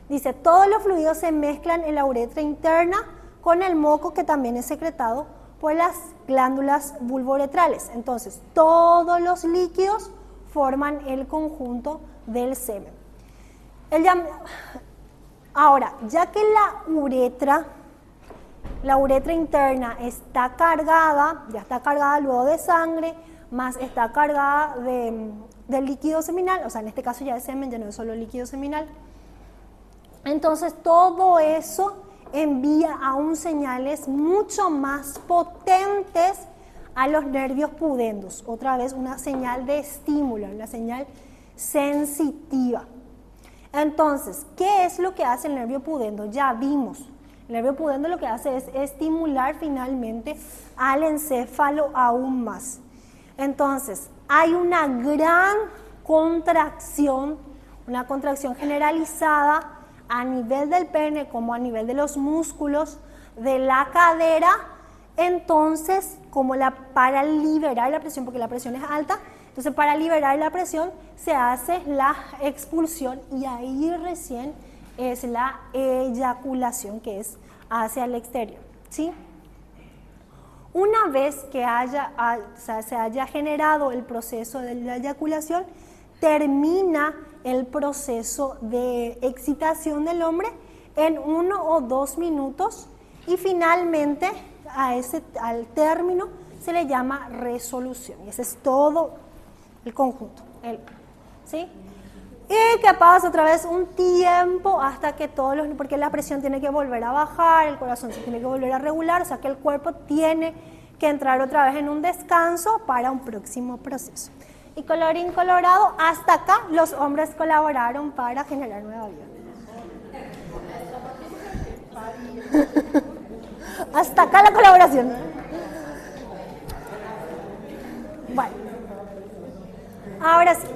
Dice, todos los fluidos se mezclan en la uretra interna con el moco que también es secretado por las glándulas vulvoretrales. Entonces, todos los líquidos forman el conjunto del semen. Ahora, ya que la uretra interna está cargada, ya está cargada luego de sangre, más está cargada del líquido seminal, o sea, en este caso ya es semen, ya no es solo líquido seminal. Entonces, todo eso envía aún señales mucho más potentes a los nervios pudendos. Otra vez, una señal de estímulo, una señal sensitiva. Entonces, ¿qué es lo que hace el nervio pudendo? Ya vimos. El nervio pudendo lo que hace es estimular finalmente al encéfalo aún más. Entonces, hay una gran contracción, una contracción generalizada a nivel del pene como a nivel de los músculos de la cadera. Entonces, para liberar la presión, porque la presión es alta, entonces para liberar la presión se hace la expulsión y ahí recién es la eyaculación, que es hacia el exterior, ¿sí? Una vez que se haya generado el proceso de la eyaculación, termina el proceso de excitación del hombre en 1 o 2 minutos y finalmente al término se le llama resolución. Y ese es todo el conjunto, ¿sí? Y que pasa otra vez un tiempo hasta que porque la presión tiene que volver a bajar, el corazón se tiene que volver a regular, o sea que el cuerpo tiene que entrar otra vez en un descanso para un próximo proceso. Y colorín colorado, hasta acá los hombres colaboraron para generar nueva vida. Hasta acá la colaboración. Bueno, ahora sí.